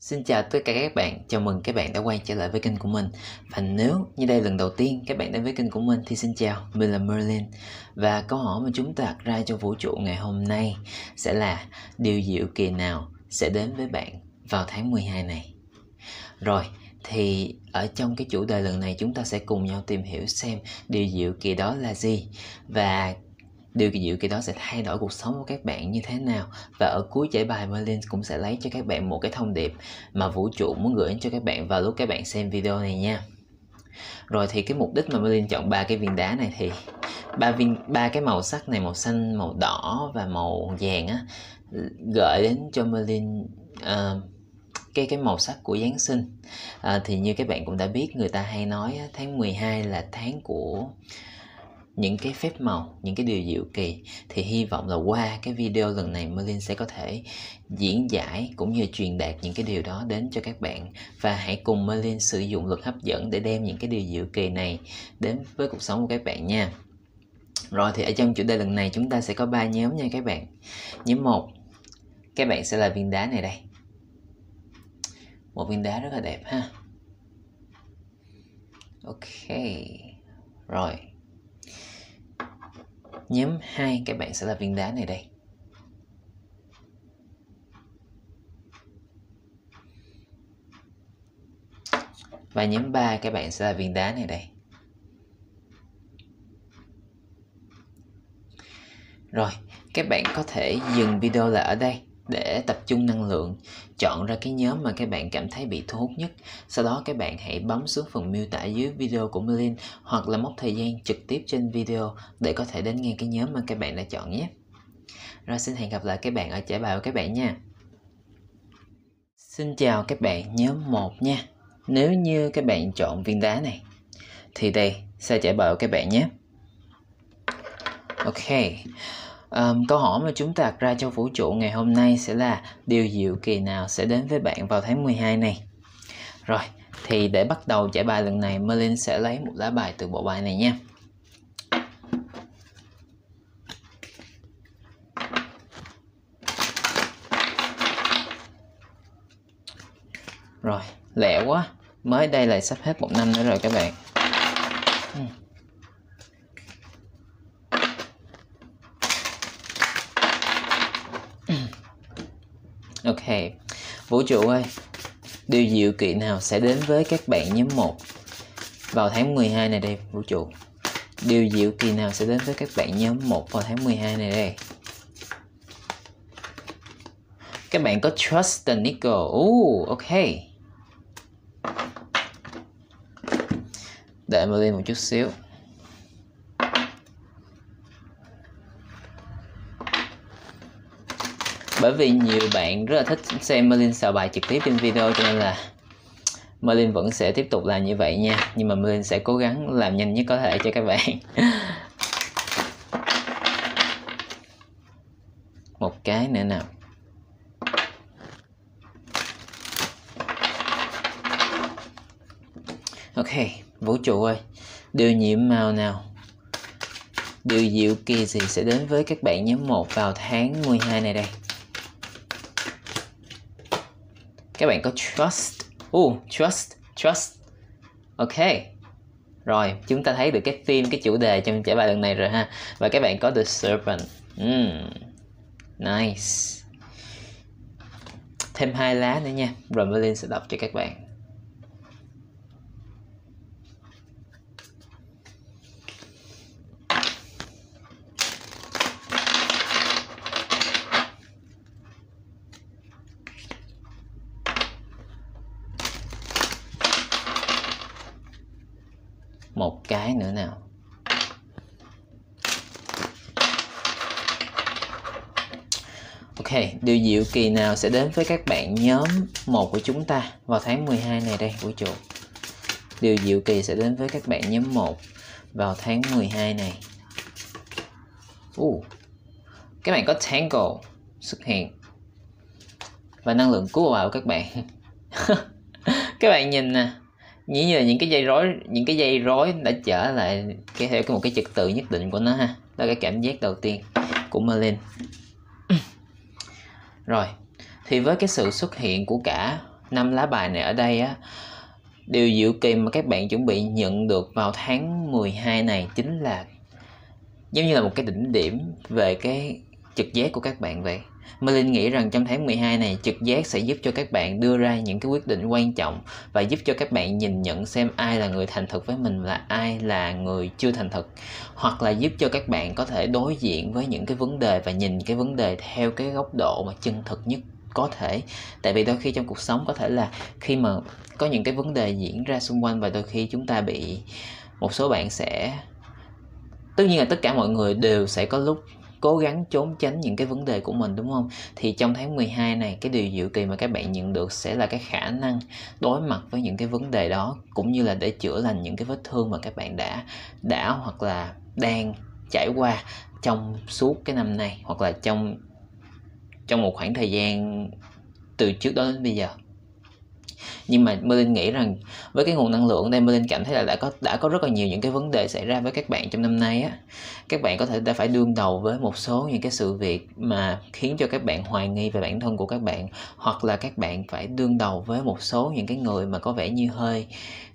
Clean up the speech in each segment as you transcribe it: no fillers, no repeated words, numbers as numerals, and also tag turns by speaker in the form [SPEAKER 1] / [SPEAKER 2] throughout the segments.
[SPEAKER 1] Xin chào tất cả các bạn, chào mừng các bạn đã quay trở lại với kênh của mình. Và nếu như đây là lần đầu tiên các bạn đến với kênh của mình thì xin chào, mình là Merlin. Và câu hỏi mà chúng ta đặt ra cho vũ trụ ngày hôm nay sẽ là điều diệu kỳ nào sẽ đến với bạn vào tháng 12 này. Rồi, thì ở trong cái chủ đề lần này chúng ta sẽ cùng nhau tìm hiểu xem điều diệu kỳ đó là gì. Và điều kỳ diệu kỳ đó sẽ thay đổi cuộc sống của các bạn như thế nào. Và ở cuối giải bài, Merlin cũng sẽ lấy cho các bạn một cái thông điệp mà vũ trụ muốn gửi đến cho các bạn vào lúc các bạn xem video này nha. Rồi thì cái mục đích mà Merlin chọn 3 cái viên đá này thì ba cái màu sắc này, màu xanh, màu đỏ và màu vàng á, gợi đến cho Merlin cái màu sắc của Giáng sinh. Thì như các bạn cũng đã biết, người ta hay nói tháng 12 là tháng của những cái phép màu, những cái điều diệu kỳ. Thì hy vọng là qua cái video lần này Merlin sẽ có thể diễn giải cũng như truyền đạt những cái điều đó đến cho các bạn. Và hãy cùng Merlin sử dụng luật hấp dẫn để đem những cái điều diệu kỳ này đến với cuộc sống của các bạn nha. Rồi thì ở trong chủ đề lần này chúng ta sẽ có 3 nhóm nha các bạn. Nhóm 1, các bạn sẽ là viên đá này đây. Một viên đá rất là đẹp ha. Ok. Rồi. Nhóm 2, các bạn sẽ là viên đá này đây. Và nhóm 3, các bạn sẽ là viên đá này đây. Rồi, các bạn có thể dừng video lại ở đây để tập trung năng lượng, chọn ra cái nhóm mà các bạn cảm thấy bị thu hút nhất. Sau đó các bạn hãy bấm xuống phần miêu tả dưới video của Merlin hoặc là mốc thời gian trực tiếp trên video để có thể đến ngay cái nhóm mà các bạn đã chọn nhé. Rồi xin hẹn gặp lại các bạn ở giải bài của các bạn nha. Xin chào các bạn, nhóm 1 nha. Nếu như các bạn chọn viên đá này thì đây sẽ giải bài của các bạn nhé. Ok. Câu hỏi mà chúng ta đặt ra cho vũ trụ ngày hôm nay sẽ là điều diệu kỳ nào sẽ đến với bạn vào tháng 12 này. Rồi, thì để bắt đầu giải bài lần này, Merlin sẽ lấy một lá bài từ bộ bài này nha. Rồi, lẹ quá, mới đây là sắp hết 1 năm nữa rồi các bạn. Ok, vũ trụ ơi, điều diệu kỳ nào sẽ đến với các bạn nhóm 1 vào tháng 12 này đây vũ trụ? Điều diệu kỳ nào sẽ đến với các bạn nhóm 1 vào tháng 12 này đây? Các bạn có Trust the Nickel. Ok. Đợi Merlin một chút xíu. Bởi vì nhiều bạn rất là thích xem Merlin xào bài trực tiếp trên video, cho nên là Merlin vẫn sẽ tiếp tục làm như vậy nha. Nhưng mà Merlin sẽ cố gắng làm nhanh nhất có thể cho các bạn. Một cái nữa nào. Ok, vũ trụ ơi, điều nhiệm màu nào, điều diệu kỳ gì sẽ đến với các bạn nhóm 1 vào tháng 12 này đây? Các bạn có Trust. Trust. Ok. Rồi, chúng ta thấy được cái theme, cái chủ đề trong giải bài lần này rồi ha. Và các bạn có The Serpent. Nice. Thêm 2 lá nữa nha. Rồi Merlin sẽ đọc cho các bạn. Một cái nữa nào. Ok, điều diệu kỳ nào sẽ đến với các bạn nhóm 1 của chúng ta vào tháng 12 này đây vũ trụ? Điều diệu kỳ sẽ đến với các bạn nhóm 1 vào tháng 12 này. Các bạn có Tangle xuất hiện. Và năng lượng cứu vào các bạn. Các bạn nhìn nè, như là những cái dây rối đã trở lại theo một cái trật tự nhất định của nó ha. Đó là cái cảm giác đầu tiên của Merlin. Rồi, thì với cái sự xuất hiện của cả 5 lá bài này ở đây á, điều diệu kỳ mà các bạn chuẩn bị nhận được vào tháng 12 này chính là giống như là một cái đỉnh điểm về cái trực giác của các bạn vậy. Merlin nghĩ rằng trong tháng 12 này, trực giác sẽ giúp cho các bạn đưa ra những cái quyết định quan trọng và giúp cho các bạn nhìn nhận xem ai là người thành thực với mình và ai là người chưa thành thực, hoặc là giúp cho các bạn có thể đối diện với những cái vấn đề và nhìn cái vấn đề theo cái góc độ mà chân thực nhất có thể. Tại vì đôi khi trong cuộc sống có thể là khi mà có những cái vấn đề diễn ra xung quanh và đôi khi chúng ta bị, một số bạn sẽ, tất nhiên là tất cả mọi người đều sẽ có lúc cố gắng trốn tránh những cái vấn đề của mình, đúng không? Thì trong tháng 12 này, cái điều diệu kỳ mà các bạn nhận được sẽ là cái khả năng đối mặt với những cái vấn đề đó, cũng như là để chữa lành những cái vết thương mà các bạn đã hoặc là đang trải qua trong suốt cái năm này, hoặc là trong một khoảng thời gian từ trước đó đến bây giờ. Nhưng mà Merlin nghĩ rằng với cái nguồn năng lượng đây, Merlin cảm thấy là đã có rất là nhiều những cái vấn đề xảy ra với các bạn trong năm nay á. Các bạn có thể đã phải đương đầu với một số những cái sự việc mà khiến cho các bạn hoài nghi về bản thân của các bạn, hoặc là các bạn phải đương đầu với một số những cái người mà có vẻ như hơi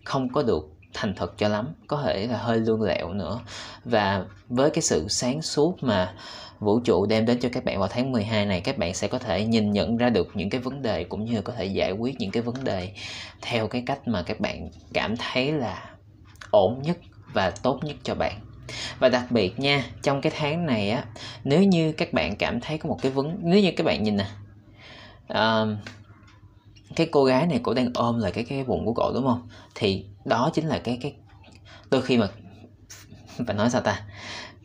[SPEAKER 1] không có được thành thật cho lắm, có thể là hơi lương lẹo nữa. Và với cái sự sáng suốt mà vũ trụ đem đến cho các bạn vào tháng 12 này, các bạn sẽ có thể nhìn nhận ra được những cái vấn đề, cũng như là có thể giải quyết những cái vấn đề theo cái cách mà các bạn cảm thấy là ổn nhất và tốt nhất cho bạn. Và đặc biệt nha, trong cái tháng này á, nếu như các bạn cảm thấy có một cái nếu như các bạn nhìn nè, cái cô gái này cổ đang ôm lại cái bụng của cổ, đúng không? Thì đó chính là cái đôi khi mà phải nói sao ta,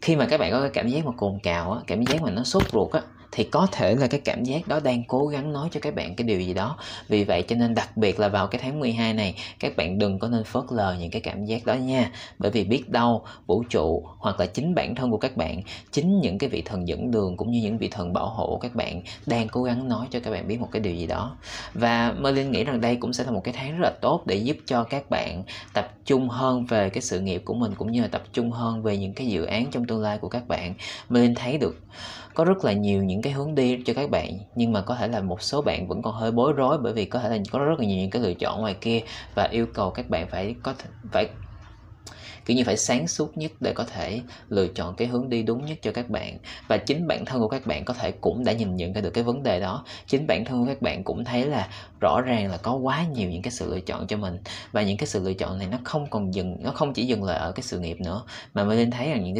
[SPEAKER 1] khi mà các bạn có cái cảm giác mà cồn cào á, cảm giác mà nó sốt ruột á, thì có thể là cái cảm giác đó đang cố gắng nói cho các bạn cái điều gì đó. Vì vậy cho nên đặc biệt là vào cái tháng 12 này, các bạn đừng có nên phớt lờ những cái cảm giác đó nha. Bởi vì biết đâu vũ trụ hoặc là chính bản thân của các bạn, chính những cái vị thần dẫn đường cũng như những vị thần bảo hộ của các bạn đang cố gắng nói cho các bạn biết một cái điều gì đó. Và Merlin nghĩ rằng đây cũng sẽ là một cái tháng rất là tốt để giúp cho các bạn tập trung hơn về cái sự nghiệp của mình, cũng như là tập trung hơn về những cái dự án trong tương lai của các bạn. Merlin thấy được có rất là nhiều những cái hướng đi cho các bạn, nhưng mà có thể là một số bạn vẫn còn hơi bối rối, bởi vì có thể là có rất là nhiều những cái lựa chọn ngoài kia, và yêu cầu các bạn phải kiểu như phải sáng suốt nhất để có thể lựa chọn cái hướng đi đúng nhất cho các bạn. Và chính bản thân của các bạn có thể cũng đã nhìn nhận ra được cái vấn đề đó. Chính bản thân của các bạn cũng thấy là rõ ràng là có quá nhiều những cái sự lựa chọn cho mình, và những cái sự lựa chọn này nó không chỉ dừng lại ở cái sự nghiệp nữa, mà Merlin thấy rằng những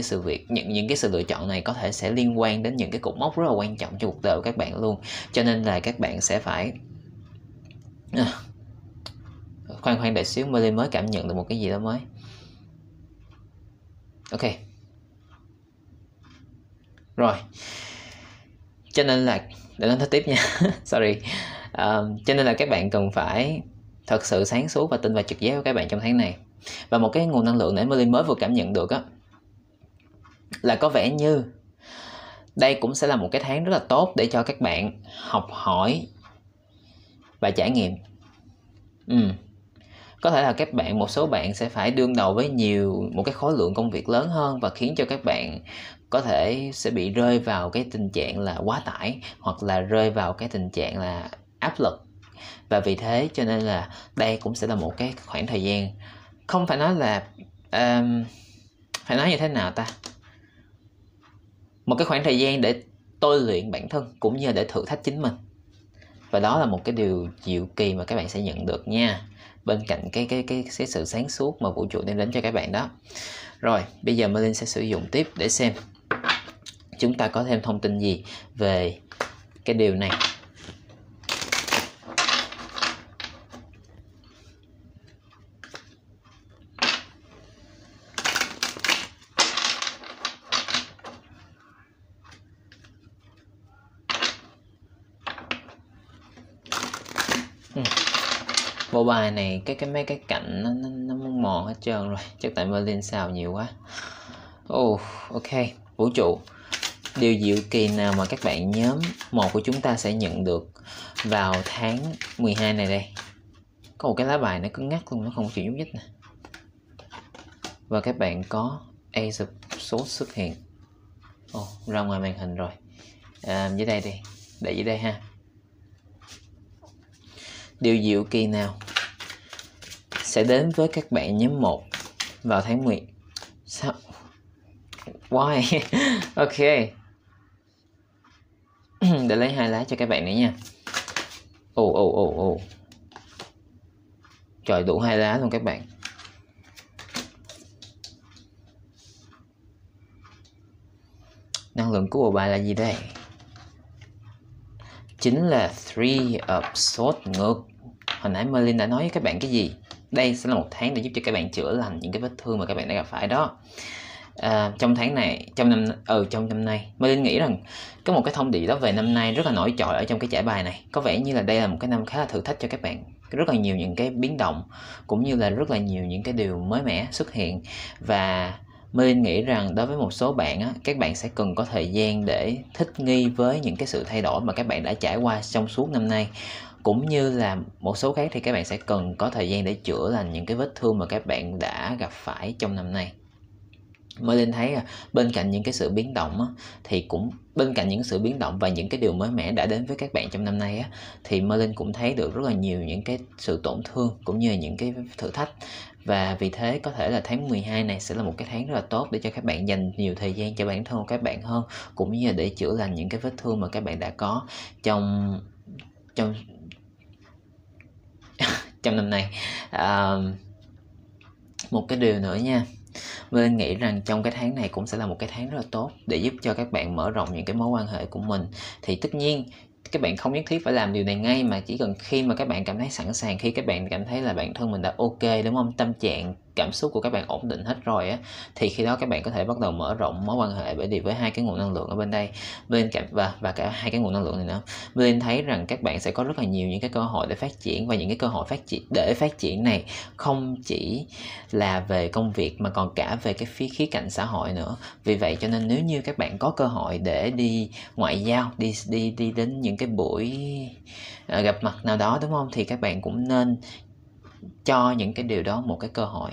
[SPEAKER 1] cái sự lựa chọn này có thể sẽ liên quan đến những cái cột mốc rất là quan trọng cho cuộc đời của các bạn luôn. Cho nên là các bạn sẽ phải khoan đợi xíu, Merlin mới cảm nhận được một cái gì đó mới. Ok. Rồi. Cho nên là, để nói tiếp nha. Sorry. Cho nên là các bạn cần phải thật sự sáng suốt và tin vào trực giác của các bạn trong tháng này. Và một cái nguồn năng lượng để Merlin mới vừa cảm nhận được á, là có vẻ như đây cũng sẽ là một cái tháng rất là tốt để cho các bạn học hỏi và trải nghiệm. Có thể là một số bạn sẽ phải đương đầu với một cái khối lượng công việc lớn hơn, và khiến cho các bạn có thể sẽ bị rơi vào cái tình trạng là quá tải, hoặc là rơi vào cái tình trạng là áp lực. Và vì thế cho nên là đây cũng sẽ là một cái khoảng thời gian, không phải nói là phải nói như thế nào ta, một cái khoảng thời gian để tôi luyện bản thân cũng như để thử thách chính mình. Và đó là một cái điều diệu kỳ mà các bạn sẽ nhận được nha, bên cạnh cái sự sáng suốt mà vũ trụ đem đến cho các bạn đó. Rồi, bây giờ Merlin sẽ sử dụng tiếp để xem chúng ta có thêm thông tin gì về cái điều này. Bộ bài này mấy cái cạnh nó mòn hết trơn rồi, chắc tại Merlin xào nhiều quá. Ok, vũ trụ, điều diệu kỳ nào mà các bạn nhóm 1 của chúng ta sẽ nhận được vào tháng 12 này đây? Có một cái lá bài nó cứng ngắc luôn, nó không chịu nhúc nhích nè. Và các bạn có Ace of Swords xuất hiện. Ra ngoài màn hình rồi. Dưới đây đi, để dưới đây ha. Điều diệu kỳ nào sẽ đến với các bạn nhóm 1 vào tháng 10? Sao? Why? Ok. Để lấy 2 lá cho các bạn nữa nha. Ồ. Trời, đủ 2 lá luôn các bạn. Năng lượng của bộ bài là gì đây? Chính là Three of Swords ngược. Hồi nãy Merlin đã nói với các bạn cái gì? Đây sẽ là một tháng để giúp cho các bạn chữa lành những cái vết thương mà các bạn đã gặp phải đó. Trong tháng này, trong năm nay, Merlin nghĩ rằng có một cái thông điệp đó về năm nay rất là nổi trội ở trong cái trải bài này. Có vẻ như là đây là một cái năm khá là thử thách cho các bạn. Rất là nhiều những cái biến động, cũng như là rất là nhiều những cái điều mới mẻ xuất hiện. Và Merlin nghĩ rằng đối với một số bạn á, các bạn sẽ cần có thời gian để thích nghi với những cái sự thay đổi mà các bạn đã trải qua trong suốt năm nay. Cũng như là một số khác thì các bạn sẽ cần có thời gian để chữa lành những cái vết thương mà các bạn đã gặp phải trong năm nay. Merlin thấy bên cạnh những cái sự biến động á, thì cũng bên cạnh những sự biến động và những cái điều mới mẻ đã đến với các bạn trong năm nay á, thì Merlin cũng thấy được rất là nhiều những cái sự tổn thương cũng như là những cái thử thách. Và vì thế có thể là tháng 12 này sẽ là một cái tháng rất là tốt để cho các bạn dành nhiều thời gian cho bản thân của các bạn hơn, cũng như là để chữa lành những cái vết thương mà các bạn đã có trong năm nay. Một cái điều nữa nha, Merlin nghĩ rằng trong cái tháng này cũng sẽ là một cái tháng rất là tốt để giúp cho các bạn mở rộng những cái mối quan hệ của mình. Thì tất nhiên các bạn không nhất thiết phải làm điều này ngay, mà chỉ cần khi mà các bạn cảm thấy sẵn sàng, khi các bạn cảm thấy là bản thân mình đã ok, đúng không, tâm trạng cảm xúc của các bạn ổn định hết rồi á, thì khi đó các bạn có thể bắt đầu mở rộng mối quan hệ. Bởi vì với hai cái nguồn năng lượng ở bên đây, bên cạnh và cả hai cái nguồn năng lượng này nữa, Merlin thấy rằng các bạn sẽ có rất là nhiều những cái cơ hội để phát triển. Và những cái cơ hội phát triển này không chỉ là về công việc mà còn cả về cái khía cạnh xã hội nữa. Vì vậy cho nên nếu như các bạn có cơ hội để đi ngoại giao, đi đến những cái buổi gặp mặt nào đó, đúng không, thì các bạn cũng nên cho những cái điều đó một cái cơ hội.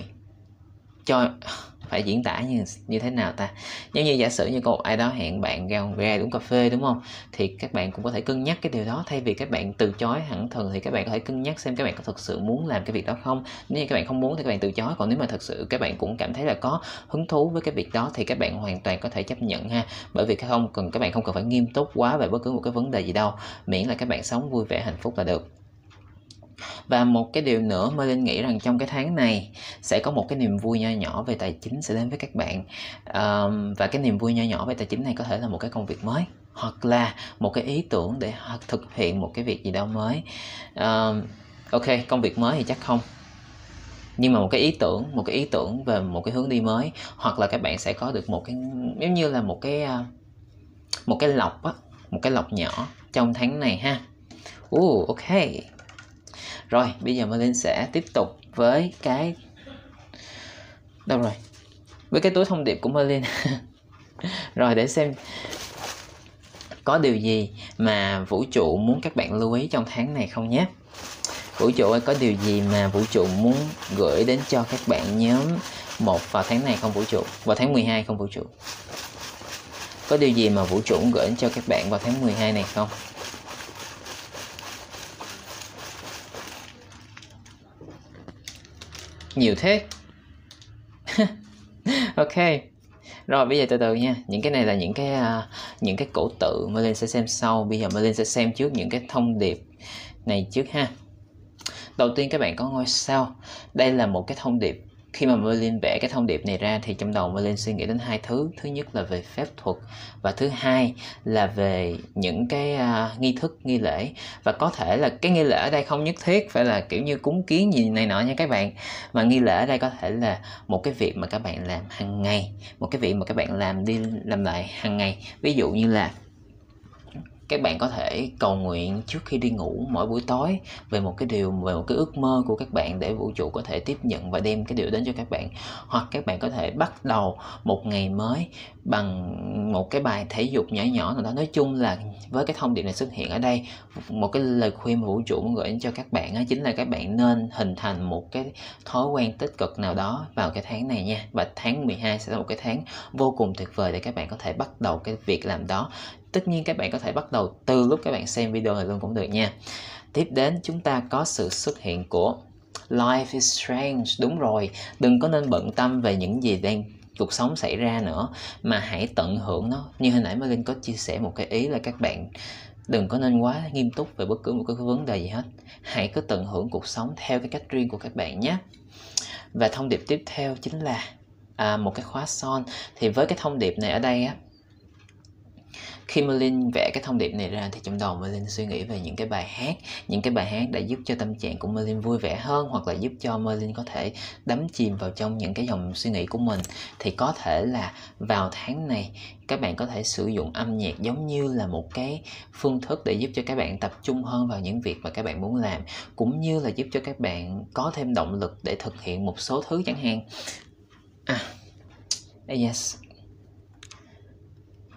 [SPEAKER 1] Phải diễn tả như thế nào ta? Giống như giả sử như có một ai đó hẹn bạn ra uống cà phê, đúng không, thì các bạn cũng có thể cân nhắc cái điều đó. Thay vì các bạn từ chối thẳng thừng thì các bạn có thể cân nhắc xem các bạn có thực sự muốn làm cái việc đó không. Nếu như các bạn không muốn thì các bạn từ chối. Còn nếu mà thực sự các bạn cũng cảm thấy là có hứng thú với cái việc đó thì các bạn hoàn toàn có thể chấp nhận ha. Bởi vì các bạn không cần phải nghiêm túc quá về bất cứ một cái vấn đề gì đâu, miễn là các bạn sống vui vẻ hạnh phúc là được. Và một cái điều nữa, Merlin nghĩ rằng trong cái tháng này sẽ có một cái niềm vui nho nhỏ về tài chính sẽ đến với các bạn. Và cái niềm vui nho nhỏ về tài chính này có thể là một cái công việc mới, hoặc là một cái ý tưởng để thực hiện một cái việc gì đó mới. Ok, công việc mới thì chắc không, nhưng mà một cái ý tưởng về một cái hướng đi mới, hoặc là các bạn sẽ có được một cái giống như là một cái lộc á, một cái lộc nhỏ trong tháng này ha. Ok. Rồi, bây giờ Merlin sẽ tiếp tục với cái... Đâu rồi? Với cái túi thông điệp của Merlin. Rồi, để xem có điều gì mà vũ trụ muốn các bạn lưu ý trong tháng này không nhé. Vũ trụ ơi, có điều gì mà vũ trụ muốn gửi đến cho các bạn nhóm 1 vào tháng này không vũ trụ? Vào tháng 12 không vũ trụ? Có điều gì mà vũ trụ muốn gửi đến cho các bạn vào tháng 12 này không? Nhiều thế. Ok. Rồi bây giờ từ từ nha. Những cái này là những cái cổ tự Merlin sẽ xem sau. Bây giờ Merlin sẽ xem trước những cái thông điệp này trước ha. Đầu tiên các bạn có ngôi sao. Đây là một cái thông điệp. Khi mà Merlin vẽ cái thông điệp này ra thì trong đầu Merlin suy nghĩ đến hai thứ. Thứ nhất là về phép thuật, và thứ hai là về những cái nghi thức, nghi lễ. Và có thể là cái nghi lễ ở đây không nhất thiết phải là kiểu như cúng kiến gì này nọ nha các bạn. Mà nghi lễ ở đây có thể là một cái việc mà các bạn làm hàng ngày, một cái việc mà các bạn làm đi làm lại hàng ngày. Ví dụ như là các bạn có thể cầu nguyện trước khi đi ngủ mỗi buổi tối về một cái ước mơ của các bạn, để vũ trụ có thể tiếp nhận và đem cái điều đến cho các bạn. Hoặc các bạn có thể bắt đầu một ngày mới bằng một cái bài thể dục nhỏ nhỏ nào đó. Nói chung là với cái thông điệp này xuất hiện ở đây, một cái lời khuyên mà vũ trụ muốn gửi đến cho các bạn đó, chính là các bạn nên hình thành một cái thói quen tích cực nào đó vào cái tháng này nha. Và tháng 12 sẽ là một cái tháng vô cùng tuyệt vời để các bạn có thể bắt đầu cái việc làm đó. Tất nhiên các bạn có thể bắt đầu từ lúc các bạn xem video này luôn cũng được nha. Tiếp đến chúng ta có sự xuất hiện của Life is strange. Đúng rồi, đừng có nên bận tâm về những gì đang cuộc sống xảy ra nữa, mà hãy tận hưởng nó. Như hồi nãy Linh có chia sẻ một cái ý là các bạn đừng có nên quá nghiêm túc về bất cứ một cái vấn đề gì hết. Hãy cứ tận hưởng cuộc sống theo cái cách riêng của các bạn nhé. Và thông điệp tiếp theo chính là một cái khóa son. Thì với cái thông điệp này ở đây á, khi Merlin vẽ cái thông điệp này ra thì trong đầu Merlin suy nghĩ về những cái bài hát đã giúp cho tâm trạng của Merlin vui vẻ hơn, hoặc là giúp cho Merlin có thể đắm chìm vào trong những cái dòng suy nghĩ của mình. Thì có thể là vào tháng này các bạn có thể sử dụng âm nhạc giống như là một cái phương thức để giúp cho các bạn tập trung hơn vào những việc mà các bạn muốn làm, cũng như là giúp cho các bạn có thêm động lực để thực hiện một số thứ chẳng hạn. Yes,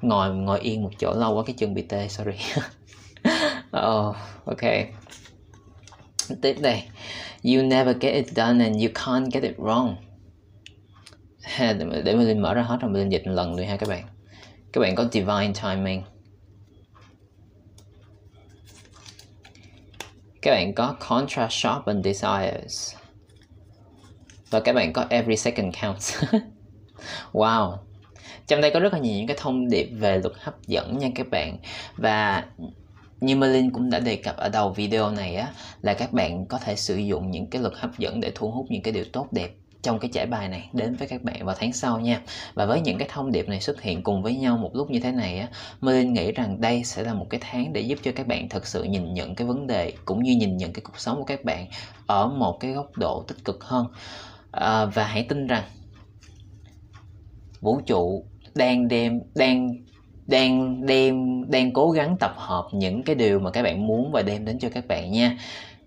[SPEAKER 1] ngồi yên một chỗ lâu quá cái chân bị tê, sorry. Ok. Tiếp đây, you never get it done and you can't get it wrong. Để mình mở ra hết rồi mình dịch một lần nữa ha các bạn. Các bạn có divine timing, các bạn có contrast sharpened desires, và các bạn có every second counts. Wow, trong đây có rất là nhiều những cái thông điệp về luật hấp dẫn nha các bạn. Và như Merlin cũng đã đề cập ở đầu video này á, là các bạn có thể sử dụng những cái luật hấp dẫn để thu hút những cái điều tốt đẹp trong cái trải bài này đến với các bạn vào tháng sau nha. Và với những cái thông điệp này xuất hiện cùng với nhau một lúc như thế này á, Merlin nghĩ rằng đây sẽ là một cái tháng để giúp cho các bạn thật sự nhìn nhận cái vấn đề cũng như nhìn nhận cái cuộc sống của các bạn ở một cái góc độ tích cực hơn. Và hãy tin rằng vũ trụ đang cố gắng tập hợp những cái điều mà các bạn muốn và đem đến cho các bạn nha.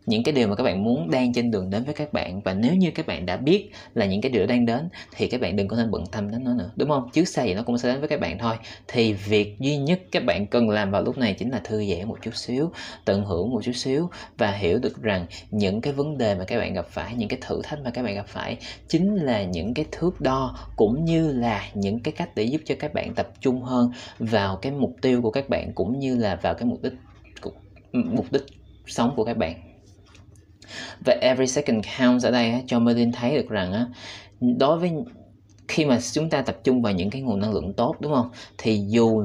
[SPEAKER 1] Những cái điều mà các bạn muốn đang trên đường đến với các bạn. Và nếu như các bạn đã biết là những cái điều đang đến thì các bạn đừng có nên bận tâm đến nó nữa, đúng không? Trước sau gì nó cũng sẽ đến với các bạn thôi. Thì việc duy nhất các bạn cần làm vào lúc này chính là thư giãn một chút xíu, tận hưởng một chút xíu, và hiểu được rằng những cái vấn đề mà các bạn gặp phải, những cái thử thách mà các bạn gặp phải chính là những cái thước đo, cũng như là những cái cách để giúp cho các bạn tập trung hơn vào cái mục tiêu của các bạn, cũng như là vào cái mục đích sống của các bạn. Và every second counts ở đây cho Merlin thấy được rằng đối với khi mà chúng ta tập trung vào những cái nguồn năng lượng tốt, đúng không, thì dù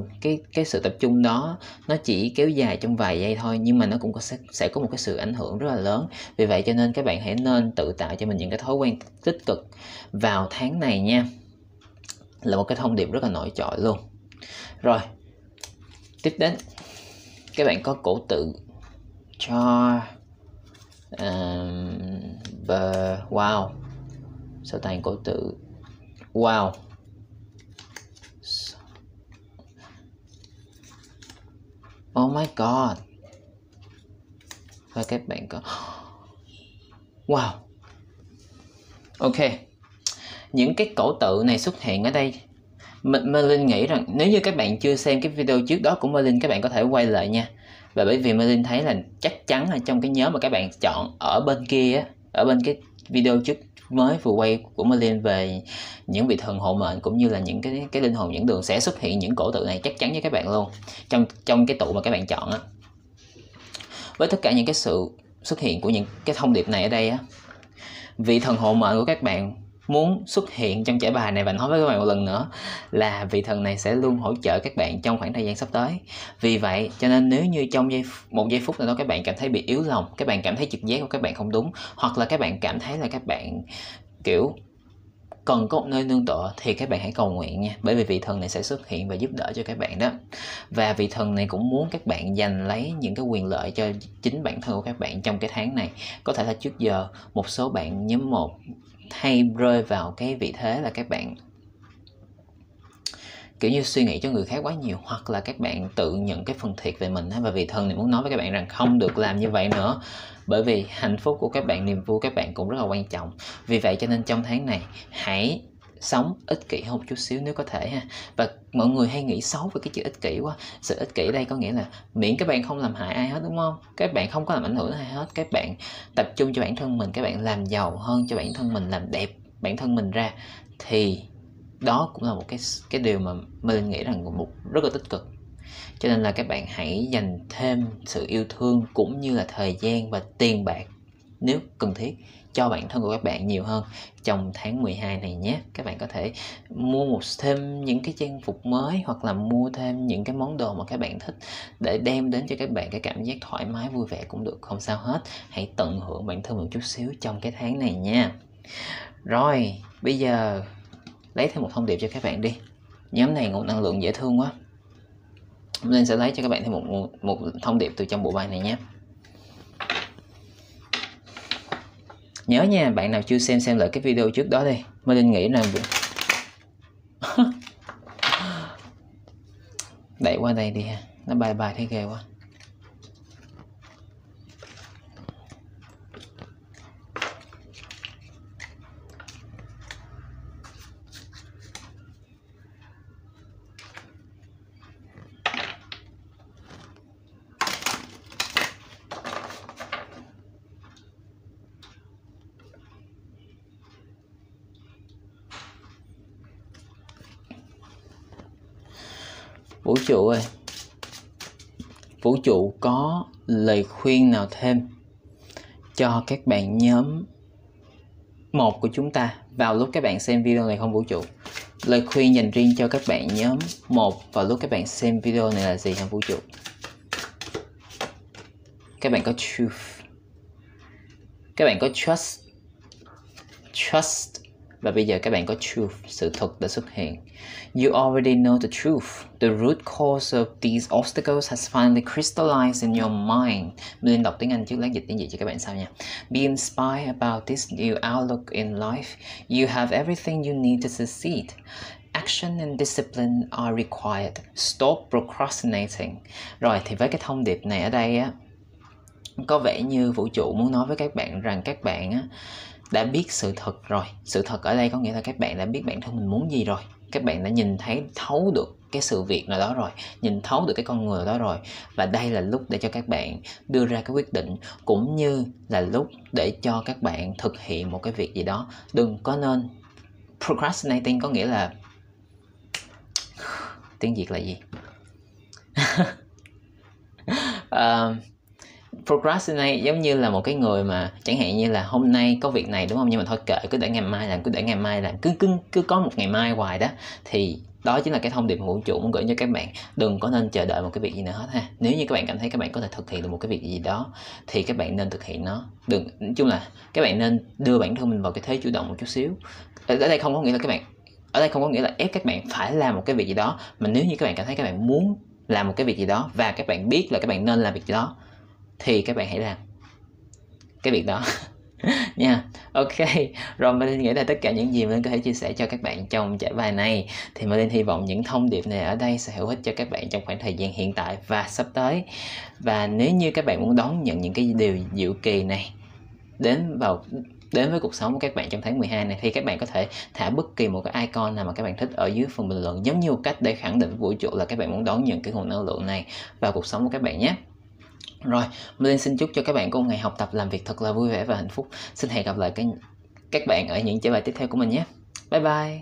[SPEAKER 1] cái sự tập trung đó nó chỉ kéo dài trong vài giây thôi, nhưng mà nó cũng sẽ có một cái sự ảnh hưởng rất là lớn. Vì vậy cho nên các bạn hãy nên tự tạo cho mình những cái thói quen tích cực vào tháng này nha, là một cái thông điệp rất là nổi trội luôn. Rồi tiếp đến các bạn có cổ tự cho wow, sao toàn cổ tự wow. Oh my god. Và các bạn có wow. Ok, những cái cổ tự này xuất hiện ở đây, Merlin nghĩ rằng nếu như các bạn chưa xem cái video trước đó của Merlin, các bạn có thể quay lại nha. Và bởi vì Merlin thấy là chắc chắn là trong cái nhóm mà các bạn chọn ở bên kia á, ở bên cái video trước mới vừa quay của Merlin về những vị thần hộ mệnh cũng như là những cái linh hồn dẫn đường, sẽ xuất hiện những cổ tự này chắc chắn với các bạn luôn trong cái tụ mà các bạn chọn á. Với tất cả những cái sự xuất hiện của những cái thông điệp này ở đây á, vị thần hộ mệnh của các bạn muốn xuất hiện trong trải bài này, và nói với các bạn một lần nữa là vị thần này sẽ luôn hỗ trợ các bạn trong khoảng thời gian sắp tới. Vì vậy cho nên nếu như trong một giây phút nào đó các bạn cảm thấy bị yếu lòng, các bạn cảm thấy trực giác của các bạn không đúng, hoặc là các bạn cảm thấy là các bạn kiểu cần có một nơi nương tựa, thì các bạn hãy cầu nguyện nha, bởi vì vị thần này sẽ xuất hiện và giúp đỡ cho các bạn đó. Và vị thần này cũng muốn các bạn giành lấy những cái quyền lợi cho chính bản thân của các bạn trong cái tháng này. Có thể là trước giờ một số bạn nhóm 1 hay rơi vào cái vị thế là các bạn kiểu như suy nghĩ cho người khác quá nhiều, hoặc là các bạn tự nhận cái phần thiệt về mình. Và vị thần này muốn nói với các bạn rằng không được làm như vậy nữa, bởi vì hạnh phúc của các bạn, niềm vui các bạn cũng rất là quan trọng. Vì vậy cho nên trong tháng này hãy sống ích kỷ hơn một chút xíu nếu có thể ha. Và mọi người hay nghĩ xấu về cái chữ ích kỷ quá. Sự ích kỷ đây có nghĩa là miễn các bạn không làm hại ai hết, đúng không? Các bạn không có làm ảnh hưởng đến ai hết, các bạn tập trung cho bản thân mình, các bạn làm giàu hơn cho bản thân mình, làm đẹp bản thân mình ra, thì đó cũng là một cái điều mà mình nghĩ rằng một rất là tích cực. Cho nên là các bạn hãy dành thêm sự yêu thương cũng như là thời gian và tiền bạc nếu cần thiết cho bản thân của các bạn nhiều hơn trong tháng 12 này nhé. Các bạn có thể mua thêm những cái trang phục mới hoặc là mua thêm những cái món đồ mà các bạn thích để đem đến cho các bạn cái cảm giác thoải mái vui vẻ cũng được, không sao hết. Hãy tận hưởng bản thân một chút xíu trong cái tháng này nha. Rồi, bây giờ lấy thêm một thông điệp cho các bạn đi. Nhóm này nguồn năng lượng dễ thương quá, nên sẽ lấy cho các bạn thêm một thông điệp từ trong bộ bài này nhé. Nhớ nha, bạn nào chưa xem lại cái video trước đó đi. Merlin nghĩ rằng đẩy qua đây đi ha, nó bài thấy ghê quá. Vũ trụ ơi, vũ trụ có lời khuyên nào thêm cho các bạn nhóm 1 của chúng ta vào lúc các bạn xem video này không vũ trụ? Lời khuyên dành riêng cho các bạn nhóm 1 vào lúc các bạn xem video này là gì hả vũ trụ? Các bạn có truth, các bạn có trust, và bây giờ các bạn có truth, sự thật đã xuất hiện. You already know the truth. The root cause of these obstacles has finally crystallized in your mind. Mình đọc tiếng Anh trước, lát dịch tiếng Việt cho các bạn sau nha. Be inspired about this new outlook in life. You have everything you need to succeed. Action and discipline are required. Stop procrastinating. Rồi, thì với cái thông điệp này ở đây á, có vẻ như vũ trụ muốn nói với các bạn rằng các bạn á đã biết sự thật rồi. Sự thật ở đây có nghĩa là các bạn đã biết bản thân mình muốn gì rồi. Các bạn đã nhìn thấy thấu được cái sự việc nào đó rồi, nhìn thấu được cái con người đó rồi. Và đây là lúc để cho các bạn đưa ra cái quyết định, cũng như là lúc để cho các bạn thực hiện một cái việc gì đó. Đừng có nên procrastinating, có nghĩa là tiếng Việt là gì? Procrastinate giống như là một cái người mà chẳng hạn như là hôm nay có việc này đúng không, nhưng mà thôi kệ, cứ để ngày mai làm, cứ để ngày mai làm, cứ có một ngày mai hoài đó. Thì đó chính là cái thông điệp vũ trụ muốn gửi cho các bạn. Đừng có nên chờ đợi một cái việc gì nữa hết ha. Nếu như các bạn cảm thấy các bạn có thể thực hiện được một cái việc gì đó thì các bạn nên thực hiện nó. Đừng, nói chung là các bạn nên đưa bản thân mình vào cái thế chủ động một chút xíu. Ở đây không có nghĩa là không có nghĩa là ép các bạn phải làm một cái việc gì đó, mà nếu như các bạn cảm thấy các bạn muốn làm một cái việc gì đó và các bạn biết là các bạn nên làm việc gì đó thì các bạn hãy làm cái việc đó nha. Ok, rồi Merlin nghĩ là tất cả những gì Merlin có thể chia sẻ cho các bạn trong trải bài này. Thì Merlin hy vọng những thông điệp này ở đây sẽ hữu ích cho các bạn trong khoảng thời gian hiện tại và sắp tới. Và nếu như các bạn muốn đón nhận những cái điều diệu kỳ này đến với cuộc sống của các bạn trong tháng 12 này, thì các bạn có thể thả bất kỳ một cái icon nào mà các bạn thích ở dưới phần bình luận, giống như một cách để khẳng định với vũ trụ là các bạn muốn đón nhận cái nguồn năng lượng này vào cuộc sống của các bạn nhé. Rồi, Merlin xin chúc cho các bạn có một ngày học tập làm việc thật là vui vẻ và hạnh phúc. Xin hẹn gặp lại các bạn ở những trải bài tiếp theo của mình nhé. Bye bye.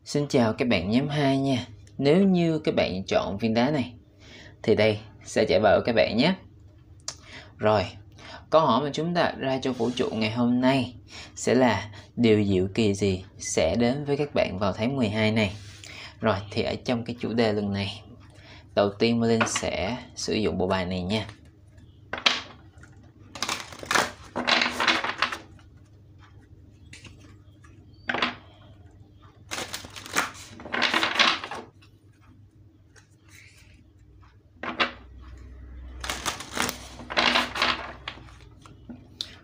[SPEAKER 1] Xin chào các bạn nhóm 2 nha. Nếu như các bạn chọn viên đá này thì đây sẽ trải bài của các bạn nhé. Rồi, câu hỏi mà chúng ta đặt ra cho vũ trụ ngày hôm nay sẽ là điều diệu kỳ gì sẽ đến với các bạn vào tháng 12 này. Rồi, thì ở trong cái chủ đề lần này, đầu tiên Merlin sẽ sử dụng bộ bài này nha.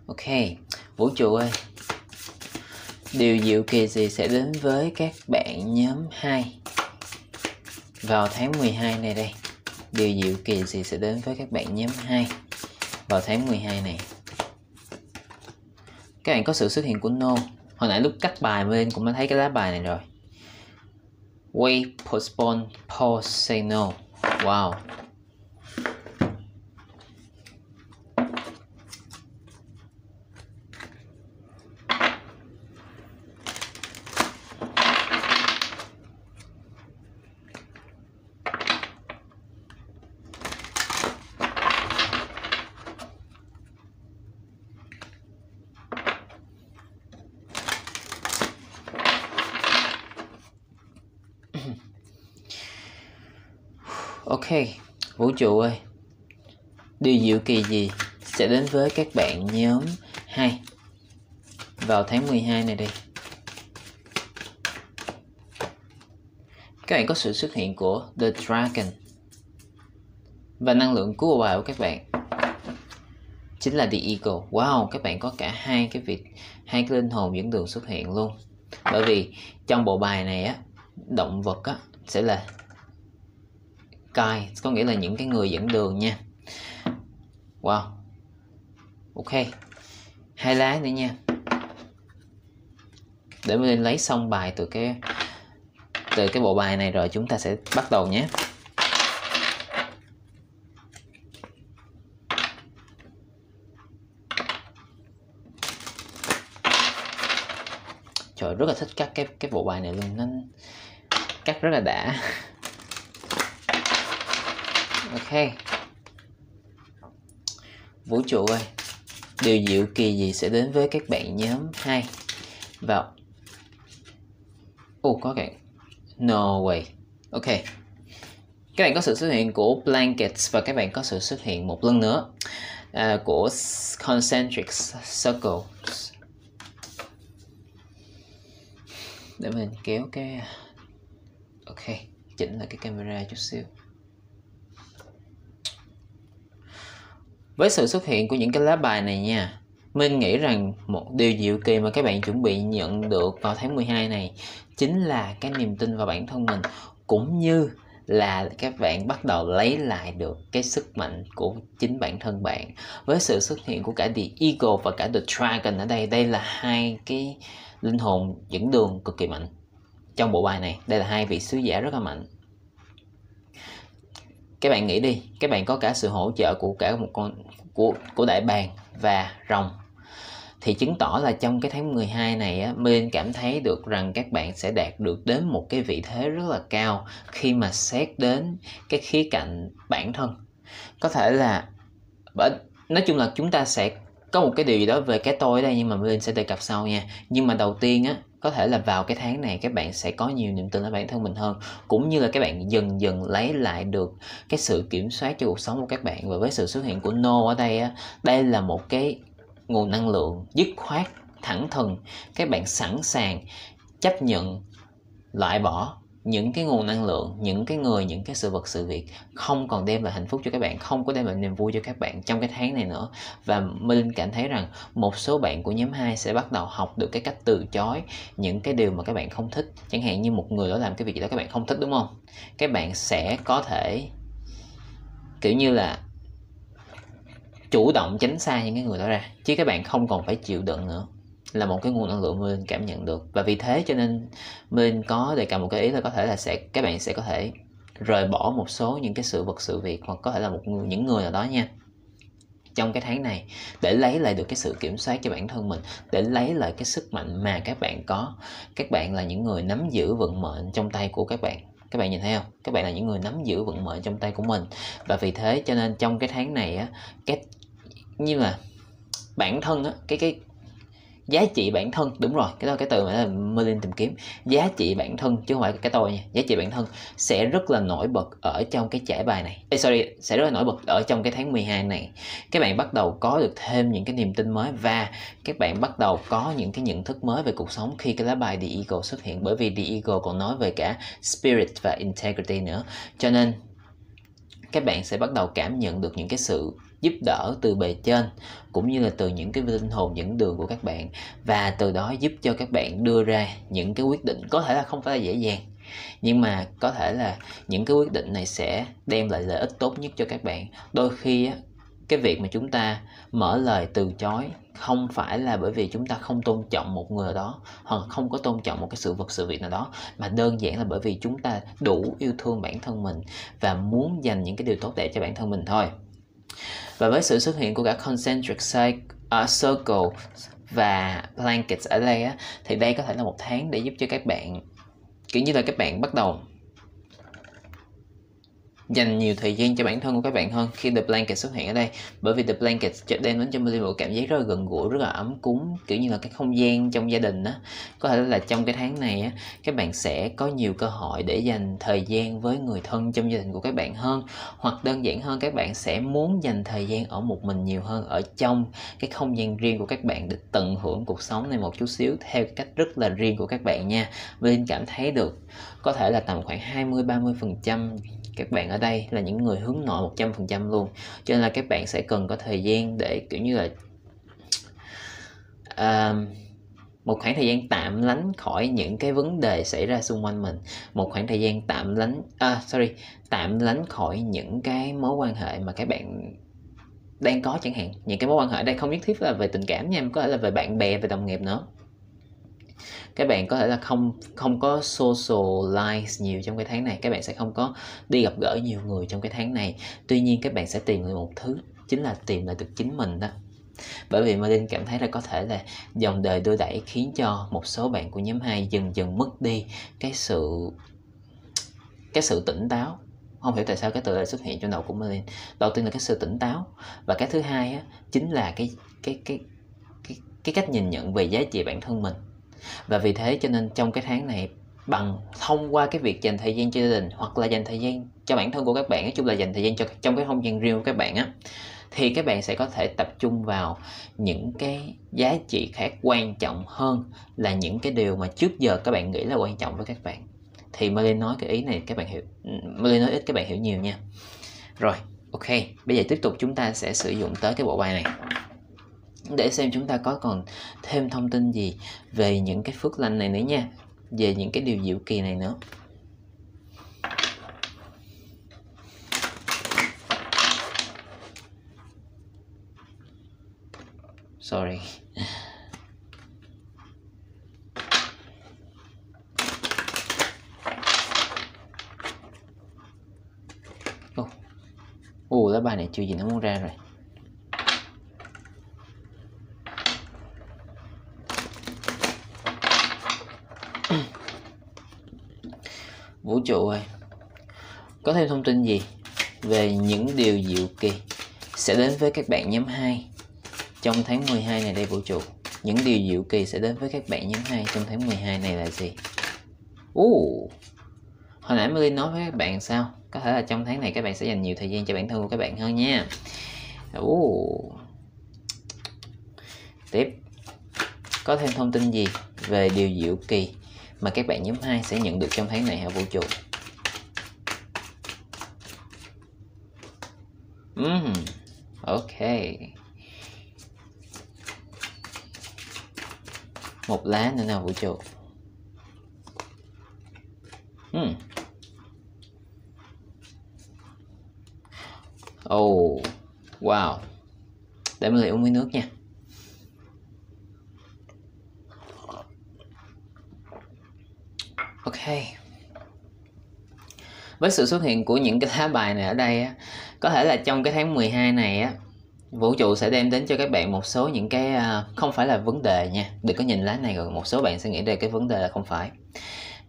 [SPEAKER 1] Ok, vũ trụ ơi, điều diệu kỳ gì sẽ đến với các bạn nhóm 2 vào tháng 12 này đây? Điều diệu kỳ gì sẽ đến với các bạn nhóm 2 vào tháng 12 này? Các bạn có sự xuất hiện của No. Hồi nãy lúc cắt bài Merlin cũng đã thấy cái lá bài này rồi. Wait, postpone, pause, say no. Wow. Ok, vũ trụ ơi, điều diệu kỳ gì sẽ đến với các bạn nhóm 2 vào tháng 12 này đây? Các bạn có sự xuất hiện của The Dragon và năng lượng của bộ bài của các bạn chính là The Eagle. Wow, các bạn có cả hai cái linh hồn dẫn đường xuất hiện luôn. Bởi vì trong bộ bài này á, động vật á sẽ là guide, có nghĩa là những cái người dẫn đường nha. Wow. Ok. 2 lá nữa nha. Để mình lấy xong bài từ cái bộ bài này rồi chúng ta sẽ bắt đầu nhé. Trời, rất là thích cắt cái bộ bài này luôn, nó cắt rất là đã. Ok. Vũ trụ ơi, điều diệu kỳ gì sẽ đến với các bạn nhóm 2 vào... có cái No way. Ok. Các bạn có sự xuất hiện của Blankets và các bạn có sự xuất hiện một lần nữa của Concentric Circles. Để mình kéo cái... Ok, chỉnh lại cái camera chút xíu. Với sự xuất hiện của những cái lá bài này nha, mình nghĩ rằng một điều diệu kỳ mà các bạn chuẩn bị nhận được vào tháng 12 này chính là cái niềm tin vào bản thân mình, cũng như là các bạn bắt đầu lấy lại được cái sức mạnh của chính bản thân bạn. Với sự xuất hiện của cả The Eagle và cả The Dragon ở đây, đây là hai cái linh hồn dẫn đường cực kỳ mạnh trong bộ bài này. Đây là hai vị sứ giả rất là mạnh. Các bạn nghĩ đi, các bạn có cả sự hỗ trợ của cả một con của đại bàng và rồng, thì chứng tỏ là trong cái tháng 12 này á, mình cảm thấy được rằng các bạn sẽ đạt được đến một cái vị thế rất là cao khi mà xét đến cái khía cạnh bản thân. Có thể là nói chung là chúng ta sẽ có một cái điều gì đó về cái tôi ở đây, nhưng mà mình sẽ đề cập sau nha. Nhưng mà đầu tiên á, có thể là vào cái tháng này các bạn sẽ có nhiều niềm tin ở bản thân mình hơn, cũng như là các bạn dần dần lấy lại được cái sự kiểm soát cho cuộc sống của các bạn. Và với sự xuất hiện của No ở đây á, đây là một cái nguồn năng lượng dứt khoát, thẳng thừng. Các bạn sẵn sàng chấp nhận loại bỏ những cái nguồn năng lượng, những cái người, những cái sự vật, sự việc không còn đem lại hạnh phúc cho các bạn, không có đem lại niềm vui cho các bạn trong cái tháng này nữa. Và mình cảm thấy rằng một số bạn của nhóm 2 sẽ bắt đầu học được cái cách từ chối những cái điều mà các bạn không thích. Chẳng hạn như một người đó làm cái việc gì đó các bạn không thích, đúng không? Các bạn sẽ có thể kiểu như là chủ động tránh xa những cái người đó ra, chứ các bạn không còn phải chịu đựng nữa, là một cái nguồn năng lượng mình cảm nhận được. Và vì thế cho nên mình có đề cập một cái ý là có thể là các bạn sẽ có thể rời bỏ một số những cái sự vật, sự việc, hoặc có thể là những người nào đó nha, trong cái tháng này, để lấy lại được cái sự kiểm soát cho bản thân mình, để lấy lại cái sức mạnh mà các bạn có. Các bạn là những người nắm giữ vận mệnh trong tay của các bạn. Các bạn nhìn thấy không? Các bạn là những người nắm giữ vận mệnh trong tay của mình. Và vì thế cho nên trong cái tháng này á, như là bản thân á, cái giá trị bản thân, đúng rồi, cái đó cái từ mà Merlin tìm kiếm, giá trị bản thân chứ không phải cái tôi nha. Giá trị bản thân sẽ rất là nổi bật ở trong cái trải bài này, sẽ rất là nổi bật ở trong cái tháng 12 này. Các bạn bắt đầu có được thêm những cái niềm tin mới, và các bạn bắt đầu có những cái nhận thức mới về cuộc sống khi cái lá bài The Eagle xuất hiện. Bởi vì The Eagle còn nói về cả spirit và integrity nữa, cho nên các bạn sẽ bắt đầu cảm nhận được những cái sự giúp đỡ từ bề trên, cũng như là từ những cái linh hồn dẫn đường của các bạn. Và từ đó giúp cho các bạn đưa ra những cái quyết định, có thể là không phải là dễ dàng, nhưng mà có thể là những cái quyết định này sẽ đem lại lợi ích tốt nhất cho các bạn. Đôi khi á, cái việc mà chúng ta mở lời từ chối không phải là bởi vì chúng ta không tôn trọng một người nào đó, hoặc không có tôn trọng một cái sự vật, sự việc nào đó, mà đơn giản là bởi vì chúng ta đủ yêu thương bản thân mình và muốn dành những cái điều tốt đẹp cho bản thân mình thôi. Và với sự xuất hiện của cả Concentric Circle và Blankets ở đây á, thì đây có thể là một tháng để giúp cho các bạn kiểu như là các bạn bắt đầu dành nhiều thời gian cho bản thân của các bạn hơn khi The Blanket xuất hiện ở đây. Bởi vì The Blanket đem đến cho Millie một cảm giác rất là gần gũi, rất là ấm cúng, kiểu như là cái không gian trong gia đình á. Có thể là trong cái tháng này á, các bạn sẽ có nhiều cơ hội để dành thời gian với người thân trong gia đình của các bạn hơn, hoặc đơn giản hơn các bạn sẽ muốn dành thời gian ở một mình nhiều hơn, ở trong cái không gian riêng của các bạn để tận hưởng cuộc sống này một chút xíu theo cái cách rất là riêng của các bạn nha. Mình cảm thấy được có thể là tầm khoảng 20-30% các bạn ở đây là những người hướng nội 100% luôn, cho nên là các bạn sẽ cần có thời gian để kiểu như là một khoảng thời gian tạm lánh khỏi những cái vấn đề xảy ra xung quanh mình, một khoảng thời gian tạm lánh khỏi những cái mối quan hệ mà các bạn đang có chẳng hạn. Những cái mối quan hệ đây không nhất thiết là về tình cảm nha, có thể là về bạn bè, về đồng nghiệp nữa. Các bạn có thể là không có socialize nhiều trong cái tháng này, các bạn sẽ không có đi gặp gỡ nhiều người trong cái tháng này. Tuy nhiên các bạn sẽ tìm được một thứ, chính là tìm lại được chính mình đó. Bởi vì Marlin cảm thấy là có thể là dòng đời đưa đẩy khiến cho một số bạn của nhóm 2 dần dần mất đi cái sự tỉnh táo. Không hiểu tại sao cái từ lại xuất hiện trong đầu của Marlin. Đầu tiên là cái sự tỉnh táo, và cái thứ hai á, chính là cái cách nhìn nhận về giá trị bản thân mình. Và vì thế cho nên trong cái tháng này, thông qua cái việc dành thời gian cho gia đình hoặc là dành thời gian cho bản thân của các bạn, nói chung là dành thời gian trong cái không gian riêng của các bạn á, thì các bạn sẽ có thể tập trung vào những cái giá trị khác quan trọng hơn là những cái điều mà trước giờ các bạn nghĩ là quan trọng với các bạn. Thì Marlin nói cái ý này các bạn hiểu, Marlin nói ít các bạn hiểu nhiều nha. Rồi, ok, bây giờ tiếp tục chúng ta sẽ sử dụng tới cái bộ bài này để xem chúng ta có còn thêm thông tin gì về những cái phước lành này nữa nha, về những cái điều diệu kỳ này nữa. Sorry. Lá bài này chưa gì nó muốn ra rồi. Vũ trụ ơi, có thêm thông tin gì về những điều diệu kỳ sẽ đến với các bạn nhóm 2 trong tháng 12 này đây vũ trụ? Những điều diệu kỳ sẽ đến với các bạn nhóm 2 trong tháng 12 này là gì? Hồi nãy Marlin nói với các bạn sao? Có thể là trong tháng này các bạn sẽ dành nhiều thời gian cho bản thân của các bạn hơn nha. Tiếp, có thêm thông tin gì về điều diệu kỳ mà các bạn nhóm 2 sẽ nhận được trong tháng này hả vũ trụ? Ok. Một lá nữa nào vũ trụ. Wow. Để mình uống miếng nước nha. Ok. Với sự xuất hiện của những cái lá bài này ở đây á, có thể là trong cái tháng 12 này á, vũ trụ sẽ đem đến cho các bạn một số những cái không phải là vấn đề nha. Đừng có nhìn lá này rồi một số bạn sẽ nghĩ đây cái vấn đề là không phải.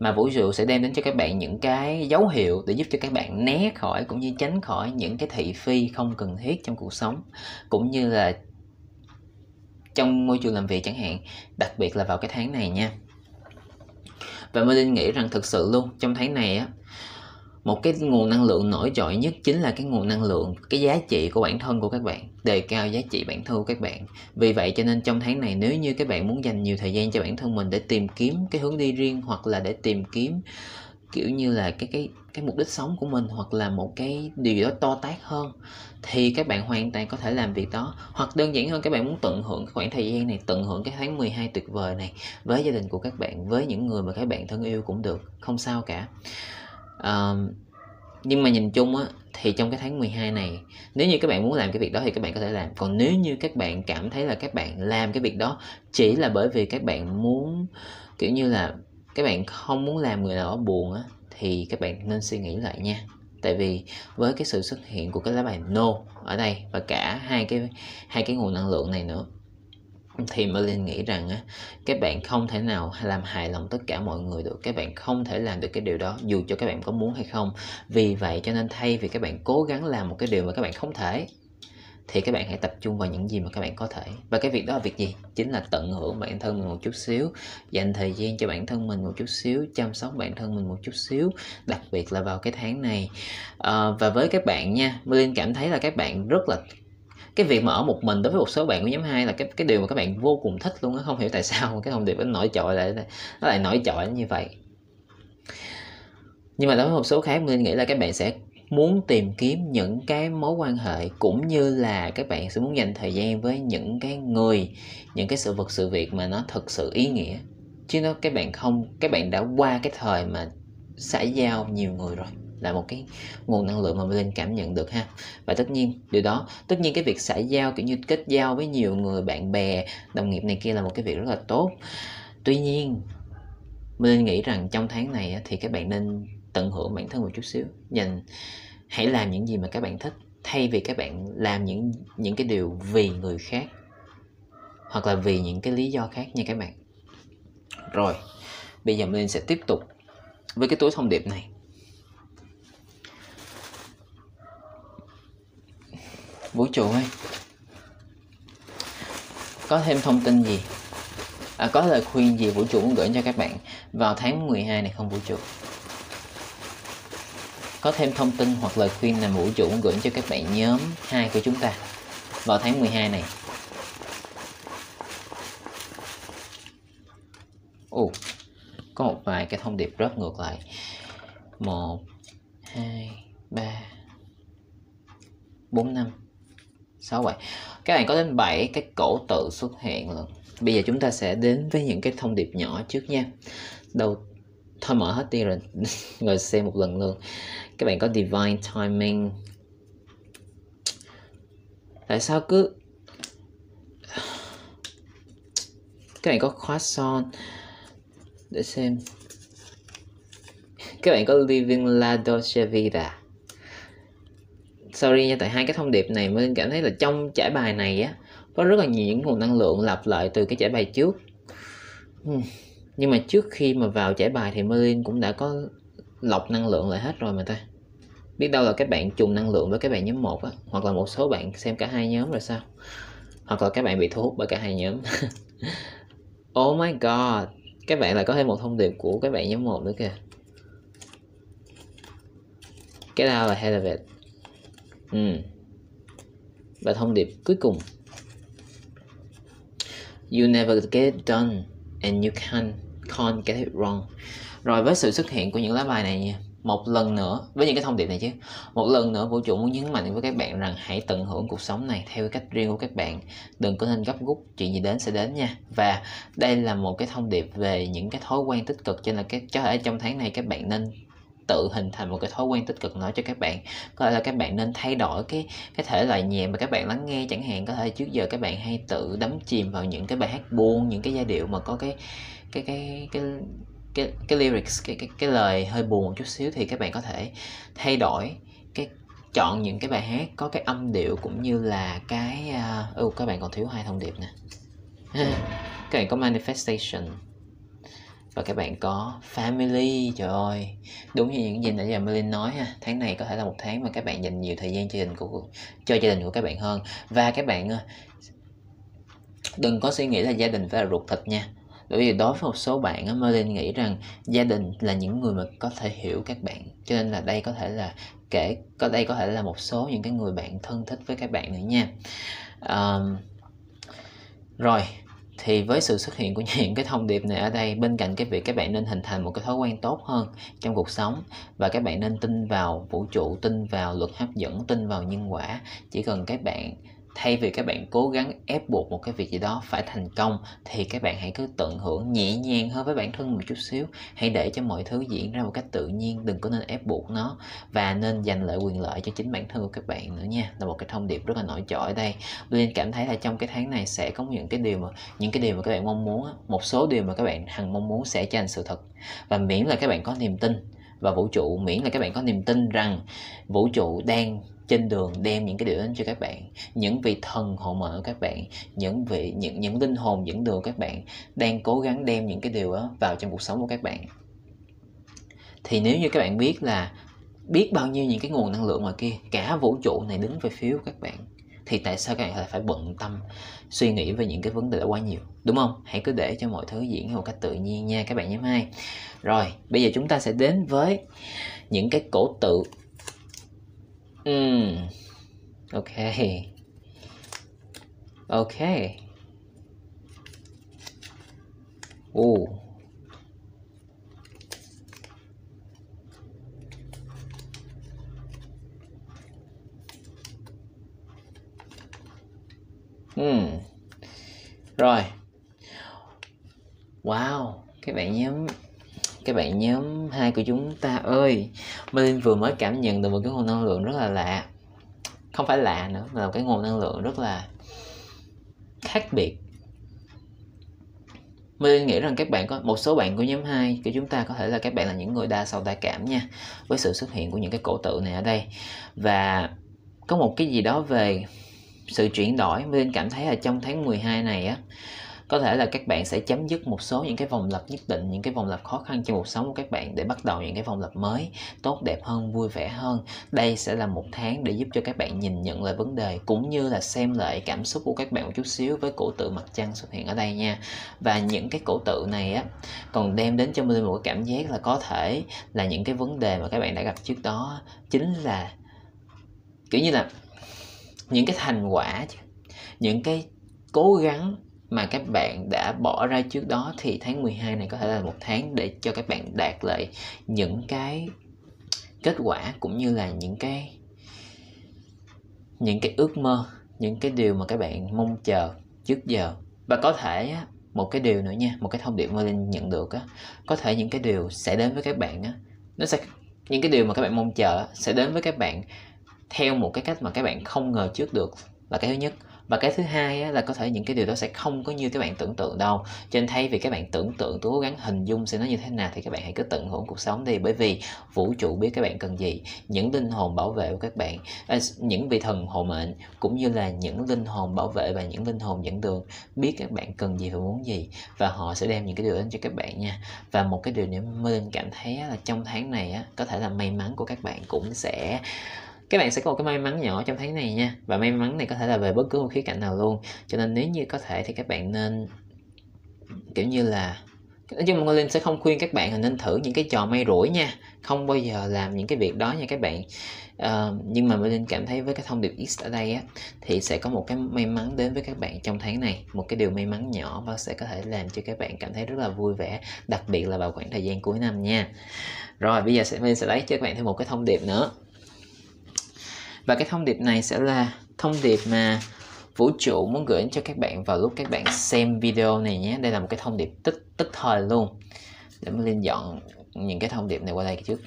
[SPEAKER 1] Mà vũ trụ sẽ đem đến cho các bạn những cái dấu hiệu để giúp cho các bạn né khỏi cũng như tránh khỏi những cái thị phi không cần thiết trong cuộc sống, cũng như là trong môi trường làm việc chẳng hạn, đặc biệt là vào cái tháng này nha. Và Marlin nghĩ rằng thực sự luôn trong tháng này á, một cái nguồn năng lượng nổi trội nhất chính là cái nguồn năng lượng, cái giá trị của bản thân của các bạn, đề cao giá trị bản thân của các bạn. Vì vậy cho nên trong tháng này, nếu như các bạn muốn dành nhiều thời gian cho bản thân mình để tìm kiếm cái hướng đi riêng, hoặc là để tìm kiếm kiểu như là cái mục đích sống của mình, hoặc là một cái điều gì đó to tát hơn, thì các bạn hoàn toàn có thể làm việc đó. Hoặc đơn giản hơn, các bạn muốn tận hưởng cái khoảng thời gian này, tận hưởng cái tháng 12 tuyệt vời này với gia đình của các bạn, với những người mà các bạn thân yêu cũng được, không sao cả. Nhưng mà nhìn chung á, thì trong cái tháng 12 này, nếu như các bạn muốn làm cái việc đó thì các bạn có thể làm. Còn nếu như các bạn cảm thấy là các bạn làm cái việc đó chỉ là bởi vì các bạn muốn, kiểu như là các bạn không muốn làm người nào đó buồn á, thì các bạn nên suy nghĩ lại nha. Tại vì với cái sự xuất hiện của cái lá bài No ở đây và cả hai cái nguồn năng lượng này nữa, thì Merlin nghĩ rằng á, các bạn không thể nào làm hài lòng tất cả mọi người được. Các bạn không thể làm được cái điều đó dù cho các bạn có muốn hay không. Vì vậy cho nên thay vì các bạn cố gắng làm một cái điều mà các bạn không thể, thì các bạn hãy tập trung vào những gì mà các bạn có thể. Và cái việc đó là việc gì? Chính là tận hưởng bản thân mình một chút xíu, dành thời gian cho bản thân mình một chút xíu, chăm sóc bản thân mình một chút xíu, đặc biệt là vào cái tháng này. Và với các bạn nha, Merlin cảm thấy là các bạn rất là, cái việc mà ở một mình đối với một số bạn của nhóm 2 là cái điều mà các bạn vô cùng thích luôn á. Không hiểu tại sao mà cái thông điệp nó nổi trội lại, nó lại nổi trội như vậy. Nhưng mà đối với một số khác, mình nghĩ là các bạn sẽ muốn tìm kiếm những cái mối quan hệ, cũng như là các bạn sẽ muốn dành thời gian với những cái người, những cái sự vật sự việc mà nó thực sự ý nghĩa. Chứ các bạn đã qua cái thời mà xã giao nhiều người rồi, là một cái nguồn năng lượng mà Merlin cảm nhận được ha. Và tất nhiên cái việc xã giao, kiểu như kết giao với nhiều người, bạn bè, đồng nghiệp này kia là một cái việc rất là tốt. Tuy nhiên Merlin nghĩ rằng trong tháng này thì các bạn nên tận hưởng bản thân một chút xíu, hãy làm những gì mà các bạn thích, thay vì các bạn làm những cái điều vì người khác hoặc là vì những cái lý do khác nha các bạn. Rồi, bây giờ Merlin sẽ tiếp tục với cái túi thông điệp này. Vũ trụ ơi, có thêm thông tin gì, có lời khuyên gì vũ trụ muốn gửi cho các bạn vào tháng 12 này không vũ trụ? Có thêm thông tin hoặc lời khuyên nào vũ trụ muốn gửi cho các bạn nhóm 2 của chúng ta vào tháng 12 này? Có một vài cái thông điệp rất ngược lại. 1, 2, 3, 4, 5, 6, 7. Các bạn có đến 7 cái cổ tự xuất hiện luôn. Bây giờ chúng ta sẽ đến với những cái thông điệp nhỏ trước nha. Thôi mở hết đi rồi rồi xem một lần luôn. Các bạn có Divine Timing. Tại sao các bạn có Croissant. Để xem. Các bạn có Living La Dolce Vita. Sorry nha, tại hai cái thông điệp này mình cảm thấy là trong trải bài này á có rất là nhiều những nguồn năng lượng lặp lại từ cái trải bài trước. Nhưng mà trước khi mà vào trải bài thì Merlin cũng đã có lọc năng lượng lại hết rồi mà ta. Biết đâu là các bạn trùng năng lượng với các bạn nhóm 1 á, hoặc là một số bạn xem cả hai nhóm rồi sao, hoặc là các bạn bị thu hút bởi cả hai nhóm. Oh my god, các bạn lại có thêm một thông điệp của các bạn nhóm 1 nữa kìa. Cái nào là hell of it. Và thông điệp cuối cùng, you never get it done and you can't get it wrong. Rồi, với sự xuất hiện của những lá bài này nha, một lần nữa, với những cái thông điệp này chứ, một lần nữa vũ trụ muốn nhấn mạnh với các bạn rằng hãy tận hưởng cuộc sống này theo cái cách riêng của các bạn. Đừng có nên gấp rút, chuyện gì đến sẽ đến nha. Và đây là một cái thông điệp về những cái thói quen tích cực, cho nên là có thể trong tháng này các bạn nên tự hình thành một cái thói quen tích cực nói cho các bạn. Có thể là các bạn nên thay đổi cái thể loại nhạc mà các bạn lắng nghe chẳng hạn. Có thể trước giờ các bạn hay tự đắm chìm vào những cái bài hát buồn, những cái giai điệu mà có cái lyrics, cái lời hơi buồn một chút xíu, thì các bạn có thể thay đổi, chọn những cái bài hát có cái âm điệu cũng như là các bạn còn thiếu 2 thông điệp nè. Các bạn có manifestation và các bạn có family. Trời ơi, đúng như những gì nãy giờ Merlin nói ha. Tháng này có thể là một tháng mà các bạn dành nhiều thời gian cho gia đình của các bạn hơn. Và các bạn đừng có suy nghĩ là gia đình phải là ruột thịt nha. Bởi vì đối với một số bạn Merlin nghĩ rằng gia đình là những người mà có thể hiểu các bạn, cho nên là đây có thể là một số những cái người bạn thân thích với các bạn nữa nha. Rồi, thì với sự xuất hiện của những cái thông điệp này ở đây, bên cạnh cái việc các bạn nên hình thành một cái thói quen tốt hơn trong cuộc sống, và các bạn nên tin vào vũ trụ, tin vào luật hấp dẫn, tin vào nhân quả. Chỉ cần các bạn, thay vì các bạn cố gắng ép buộc một cái việc gì đó phải thành công, thì các bạn hãy cứ tận hưởng nhẹ nhàng hơn với bản thân một chút xíu. Hãy để cho mọi thứ diễn ra một cách tự nhiên, đừng có nên ép buộc nó, và nên giành lại quyền lợi cho chính bản thân của các bạn nữa nha. Là một cái thông điệp rất là nổi trội ở đây. Nên cảm thấy là trong cái tháng này sẽ có những cái điều mà các bạn mong muốn, một số điều mà các bạn hằng mong muốn sẽ trở thành sự thật. Và miễn là các bạn có niềm tin và vũ trụ, miễn là các bạn có niềm tin rằng vũ trụ đang trên đường đem những cái điều đến cho các bạn, những vị thần hộ mệnh của các bạn, những linh hồn dẫn đường các bạn đang cố gắng đem những cái điều đó vào trong cuộc sống của các bạn. Thì nếu như các bạn biết là biết bao nhiêu những cái nguồn năng lượng ngoài kia, cả vũ trụ này đứng về phía của các bạn, thì tại sao các bạn lại phải bận tâm suy nghĩ về những cái vấn đề đó quá nhiều, đúng không? Hãy cứ để cho mọi thứ diễn một cách tự nhiên nha các bạn nhóm 2. Rồi, bây giờ chúng ta sẽ đến với những cái cổ tự. Ok. Rồi. Wow, các bạn nhóm 2 của chúng ta ơi, Minh vừa mới cảm nhận được một cái nguồn năng lượng rất là lạ. Không phải lạ nữa, mà là một cái nguồn năng lượng rất là khác biệt. Minh nghĩ rằng các bạn có một số bạn của nhóm 2 của chúng ta có thể là các bạn là những người đa sầu đa cảm nha, với sự xuất hiện của những cái cổ tự này ở đây. Và có một cái gì đó về sự chuyển đổi. Minh cảm thấy là trong tháng 12 này á, có thể là các bạn sẽ chấm dứt một số những cái vòng lặp nhất định, những cái vòng lặp khó khăn trong cuộc sống của các bạn để bắt đầu những cái vòng lặp mới, tốt đẹp hơn, vui vẻ hơn. Đây sẽ là một tháng để giúp cho các bạn nhìn nhận lại vấn đề, cũng như là xem lại cảm xúc của các bạn một chút xíu với cổ tự mặt trăng xuất hiện ở đây nha. Và những cái cổ tự này á, còn đem đến cho mình một cái cảm giác là có thể là những cái vấn đề mà các bạn đã gặp trước đó chính là kiểu như là những cái thành quả, những cái cố gắng mà các bạn đã bỏ ra trước đó. Thì tháng 12 này có thể là một tháng để cho các bạn đạt lại những cái kết quả, cũng như là những cái ước mơ, những cái điều mà các bạn mong chờ trước giờ. Và có thể một cái điều nữa nha, một cái thông điệp mà Linh nhận được á, có thể những cái điều sẽ đến với các bạn á, những cái điều mà các bạn mong chờ sẽ đến với các bạn theo một cái cách mà các bạn không ngờ trước được, là cái thứ nhất. Và cái thứ hai á, là có thể những cái điều đó sẽ không có như các bạn tưởng tượng đâu. Cho nên thay vì các bạn tưởng tượng, cố gắng hình dung sẽ nó như thế nào, thì các bạn hãy cứ tận hưởng cuộc sống đi. Bởi vì vũ trụ biết các bạn cần gì, những linh hồn bảo vệ của các bạn, những vị thần hộ mệnh, cũng như là những linh hồn bảo vệ và những linh hồn dẫn đường biết các bạn cần gì và muốn gì, và họ sẽ đem những cái điều đến cho các bạn nha. Và một cái điều nữa mình cảm thấy là trong tháng này á, có thể là may mắn của các bạn cũng sẽ, các bạn sẽ có một cái may mắn nhỏ trong tháng này nha. Và may mắn này có thể là về bất cứ một khía cạnh nào luôn. Cho nên nếu như có thể thì các bạn nên kiểu như là, nói chung là Linh sẽ không khuyên các bạn nên thử những cái trò may rủi nha, không bao giờ làm những cái việc đó nha các bạn. Nhưng mà Linh cảm thấy với cái thông điệp X ở đây á, thì sẽ có một cái may mắn đến với các bạn trong tháng này, một cái điều may mắn nhỏ và sẽ có thể làm cho các bạn cảm thấy rất là vui vẻ, đặc biệt là vào khoảng thời gian cuối năm nha. Rồi bây giờ Linh sẽ lấy cho các bạn thêm một cái thông điệp nữa. Và cái thông điệp này sẽ là thông điệp mà vũ trụ muốn gửi cho các bạn vào lúc các bạn xem video này nhé. Đây là một cái thông điệp tức thời luôn. Để mình Linh dọn những cái thông điệp này qua đây trước.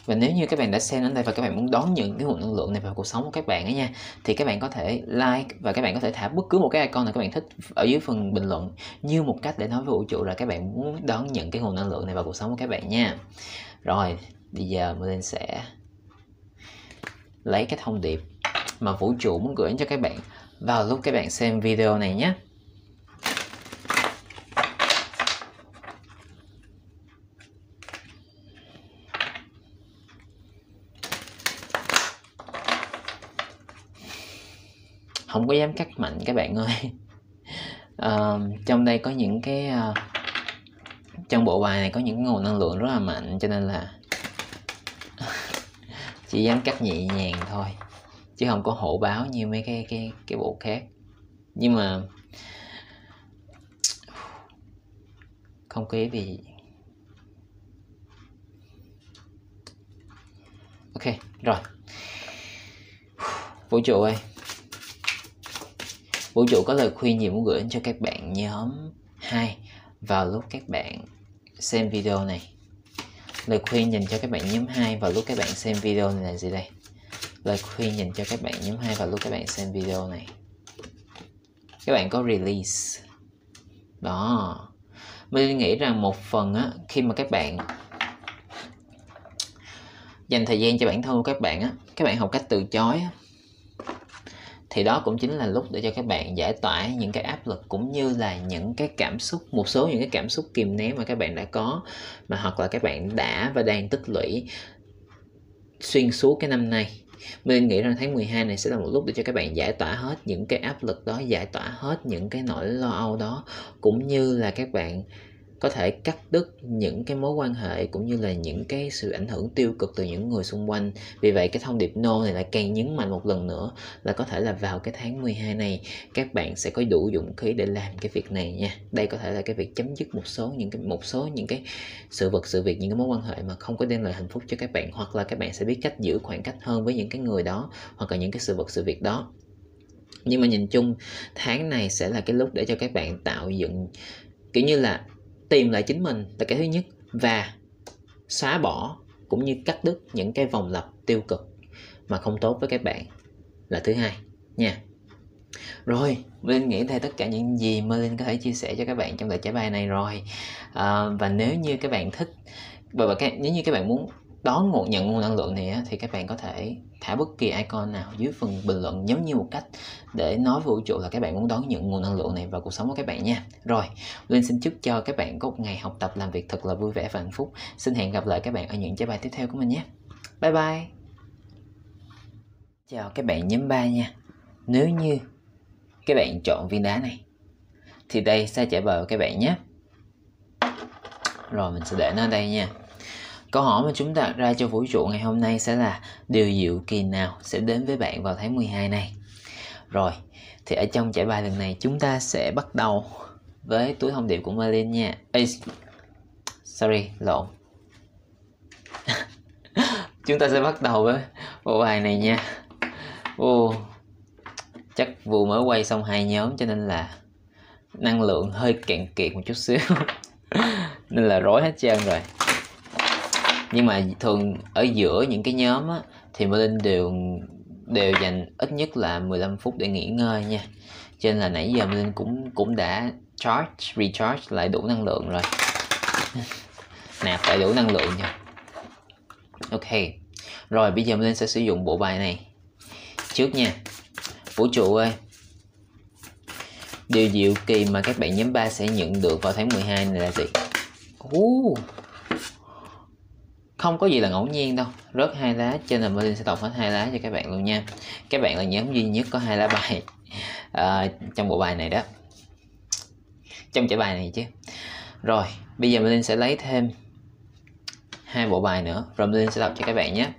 [SPEAKER 1] Và nếu như các bạn đã xem đến đây và các bạn muốn đón nhận cái nguồn năng lượng này vào cuộc sống của các bạn ấy nha, thì các bạn có thể like và các bạn có thể thả bất cứ một cái icon nào các bạn thích ở dưới phần bình luận, như một cách để nói với vũ trụ là các bạn muốn đón nhận cái nguồn năng lượng này vào cuộc sống của các bạn nha. Rồi, bây giờ mình sẽ lấy cái thông điệp mà vũ trụ muốn gửi cho các bạn vào lúc các bạn xem video này nhé. Không có dám cắt mạnh các bạn ơi. Trong đây có những cái trong bộ bài này có những nguồn năng lượng rất là mạnh, cho nên là chỉ dám cắt nhẹ nhàng thôi, chứ không có hổ báo như mấy cái bộ khác. Nhưng mà không có ý gì. Ok, rồi. Vũ trụ ơi, vũ trụ có lời khuyên gì muốn gửi cho các bạn nhóm 2 vào lúc các bạn xem video này? Lời khuyên dành cho các bạn nhóm 2 vào lúc các bạn xem video này là gì đây? Lời khuyên dành cho các bạn nhóm 2 vào lúc các bạn xem video này. Các bạn có release. Đó. Mình nghĩ rằng một phần á, khi mà các bạn dành thời gian cho bản thân của các bạn á, các bạn học cách từ chối á, thì đó cũng chính là lúc để cho các bạn giải tỏa những cái áp lực cũng như là những cái cảm xúc, một số những cái cảm xúc kìm nén mà các bạn đã có, mà hoặc là các bạn đã và đang tích lũy xuyên suốt cái năm nay. Mình nghĩ rằng tháng 12 này sẽ là một lúc để cho các bạn giải tỏa hết những cái áp lực đó, giải tỏa hết những cái nỗi lo âu đó, cũng như là các bạn có thể cắt đứt những cái mối quan hệ cũng như là những cái sự ảnh hưởng tiêu cực từ những người xung quanh. Vì vậy cái thông điệp no này lại càng nhấn mạnh một lần nữa là có thể là vào cái tháng 12 này các bạn sẽ có đủ dũng khí để làm cái việc này nha. Đây có thể là cái việc chấm dứt một số những cái sự việc, những cái mối quan hệ mà không có đem lại hạnh phúc cho các bạn, hoặc là các bạn sẽ biết cách giữ khoảng cách hơn với những cái người đó hoặc là những cái sự việc đó. Nhưng mà nhìn chung tháng này sẽ là cái lúc để cho các bạn tạo dựng, kiểu như là tìm lại chính mình là cái thứ nhất, và xóa bỏ cũng như cắt đứt những cái vòng lặp tiêu cực mà không tốt với các bạn là thứ hai nha. Rồi, Linh nghĩ đây tất cả những gì Merlin có thể chia sẻ cho các bạn trong lời giải bài này rồi. Và nếu như các bạn thích và nếu như các bạn muốn nhận nguồn năng lượng này á, thì các bạn có thể thả bất kỳ icon nào dưới phần bình luận giống như một cách để nói với vũ trụ là các bạn muốn đón nhận nguồn năng lượng này vào cuộc sống của các bạn nha. Rồi, Linh xin chúc cho các bạn có một ngày học tập làm việc thật là vui vẻ và hạnh phúc. Xin hẹn gặp lại các bạn ở những giải bài tiếp theo của mình nhé. Bye bye. Chào các bạn nhóm 3 nha. Nếu như các bạn chọn viên đá này thì đây sẽ trả bài của các bạn nhé. Rồi mình sẽ để nó ở đây nha. Câu hỏi mà chúng ta đặt ra cho vũ trụ ngày hôm nay sẽ là điều diệu kỳ nào sẽ đến với bạn vào tháng 12 này. Rồi, thì ở trong giải bài lần này chúng ta sẽ bắt đầu với túi thông điệp của Merlin nha. Lộn. Chúng ta sẽ bắt đầu với bộ bài này nha. Chắc vừa mới quay xong 2 nhóm cho nên là năng lượng hơi cạn kiệt một chút xíu nên là rối hết trơn rồi. Nhưng mà thường ở giữa những cái nhóm á, thì Merlin đều dành ít nhất là 15 phút để nghỉ ngơi nha. Cho nên là nãy giờ Merlin cũng đã recharge lại đủ năng lượng rồi. Nạp lại đủ năng lượng nha. Ok. Rồi bây giờ Merlin sẽ sử dụng bộ bài này trước nha. Vũ trụ ơi, điều diệu kỳ mà các bạn nhóm 3 sẽ nhận được vào tháng 12 này là gì? Không có gì là ngẫu nhiên đâu. Rớt 2 lá cho nên Merlin sẽ đọc hết 2 lá cho các bạn luôn nha. Các bạn là nhóm duy nhất có 2 lá bài trong bộ bài này đó, trong giải bài này chứ. Rồi bây giờ Merlin sẽ lấy thêm 2 bộ bài nữa rồi Merlin sẽ đọc cho các bạn nhé.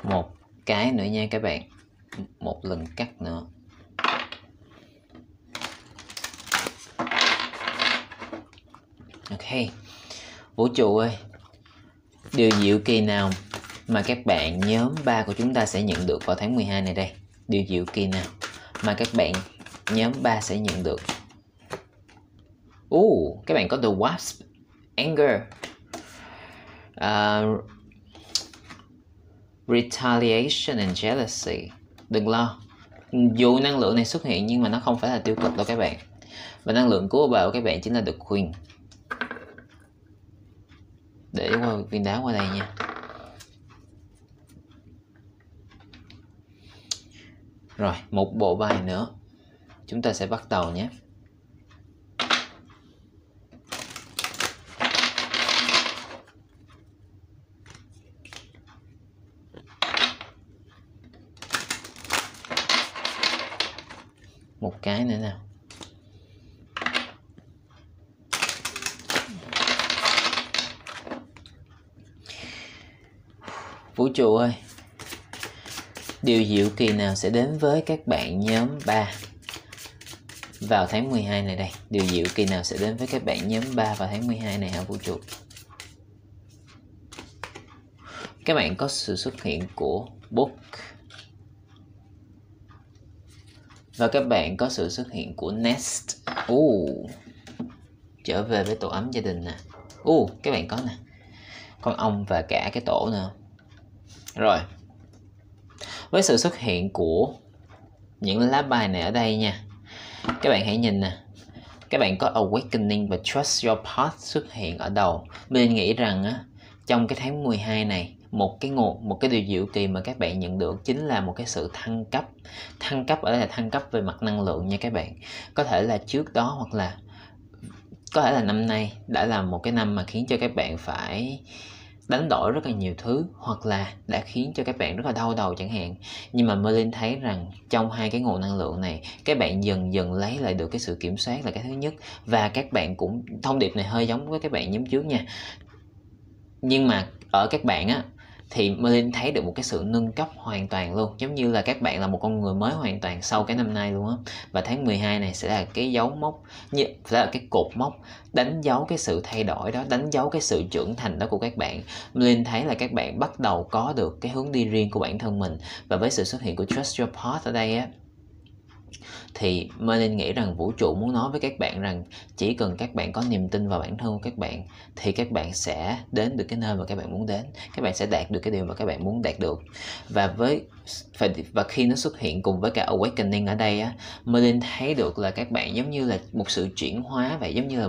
[SPEAKER 1] Một cái nữa nha các bạn, một lần cắt nữa. Ok, vũ trụ ơi, điều diệu kỳ nào mà các bạn nhóm 3 của chúng ta sẽ nhận được vào tháng 12 này đây? Điều diệu kỳ nào mà các bạn nhóm 3 sẽ nhận được? Các bạn có The Wasp, Anger, Retaliation and Jealousy. Đừng lo, dù năng lượng này xuất hiện nhưng mà nó không phải là tiêu cực đâu các bạn. Và năng lượng của bà của các bạn chính là The Queen. Để viên đá qua đây nha. Rồi, một bộ bài nữa. Chúng ta sẽ bắt đầu nhé. Một cái nữa nào. Vũ trụ ơi, điều diệu kỳ nào sẽ đến với các bạn nhóm 3 vào tháng 12 này đây? Điều diệu kỳ nào sẽ đến với các bạn nhóm 3 vào tháng 12 này hả vũ trụ? Các bạn có sự xuất hiện của Book. Và các bạn có sự xuất hiện của Nest. Trở về với tổ ấm gia đình nè. Các bạn có nè, con ong và cả cái tổ nữa. Rồi, với sự xuất hiện của những lá bài này ở đây nha, các bạn hãy nhìn nè, các bạn có Awakening và Trust Your Path xuất hiện ở đầu. Mình nghĩ rằng á, trong cái tháng 12 này, một cái điều diệu kỳ mà các bạn nhận được chính là một cái sự thăng cấp. Thăng cấp ở đây là thăng cấp về mặt năng lượng nha các bạn. Có thể là trước đó hoặc là có thể là năm nay đã là một cái năm mà khiến cho các bạn phải đánh đổi rất là nhiều thứ, hoặc là đã khiến cho các bạn rất là đau đầu chẳng hạn. Nhưng mà Merlin thấy rằng trong hai cái nguồn năng lượng này, các bạn dần dần lấy lại được cái sự kiểm soát là cái thứ nhất. Và các bạn cũng, thông điệp này hơi giống với các bạn nhóm trước nha, nhưng mà ở các bạn á thì Merlin thấy được một cái sự nâng cấp hoàn toàn luôn, giống như là các bạn là một con người mới hoàn toàn sau cái năm nay luôn á. Và tháng 12 này sẽ là cái dấu mốc, sẽ là cái cột mốc đánh dấu cái sự thay đổi đó, đánh dấu cái sự trưởng thành đó của các bạn. Merlin thấy là các bạn bắt đầu có được cái hướng đi riêng của bản thân mình. Và với sự xuất hiện của Trust Your Path ở đây á, thì Merlin nghĩ rằng vũ trụ muốn nói với các bạn rằng chỉ cần các bạn có niềm tin vào bản thân của các bạn thì các bạn sẽ đến được cái nơi mà các bạn muốn đến, các bạn sẽ đạt được cái điều mà các bạn muốn đạt được. Và khi nó xuất hiện cùng với cả Awakening ở đây á, Merlin thấy được là các bạn giống như là một sự chuyển hóa vậy, giống như là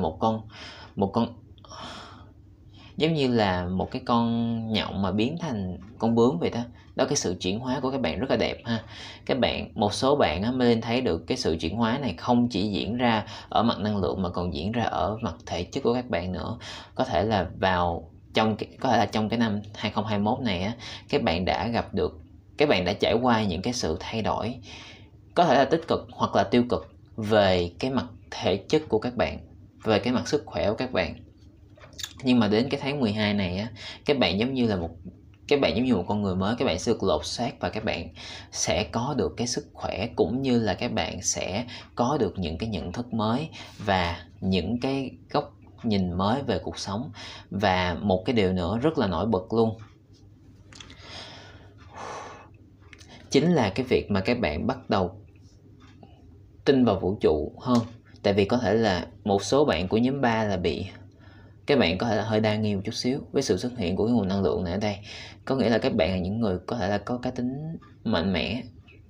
[SPEAKER 1] giống như là một cái con nhộng mà biến thành con bướm vậy đó. Đó, cái sự chuyển hóa của các bạn rất là đẹp ha. Một số bạn á, Merlin thấy được cái sự chuyển hóa này không chỉ diễn ra ở mặt năng lượng mà còn diễn ra ở mặt thể chất của các bạn nữa. Có thể là trong cái năm 2021 này á, các bạn đã trải qua những cái sự thay đổi, có thể là tích cực hoặc là tiêu cực, về cái mặt thể chất của các bạn, về cái mặt sức khỏe của các bạn. Nhưng mà đến cái tháng 12 này á, các bạn giống như một con người mới, các bạn sẽ được lột xác và các bạn sẽ có được cái sức khỏe, cũng như là các bạn sẽ có được những cái nhận thức mới và những cái góc nhìn mới về cuộc sống. Và một cái điều nữa rất là nổi bật luôn, chính là cái việc mà các bạn bắt đầu tin vào vũ trụ hơn. Tại vì có thể là một số bạn của nhóm 3 là các bạn có thể là hơi đa nghi một chút xíu với sự xuất hiện của cái nguồn năng lượng này ở đây. Có nghĩa là các bạn là những người có thể là có cá tính mạnh mẽ,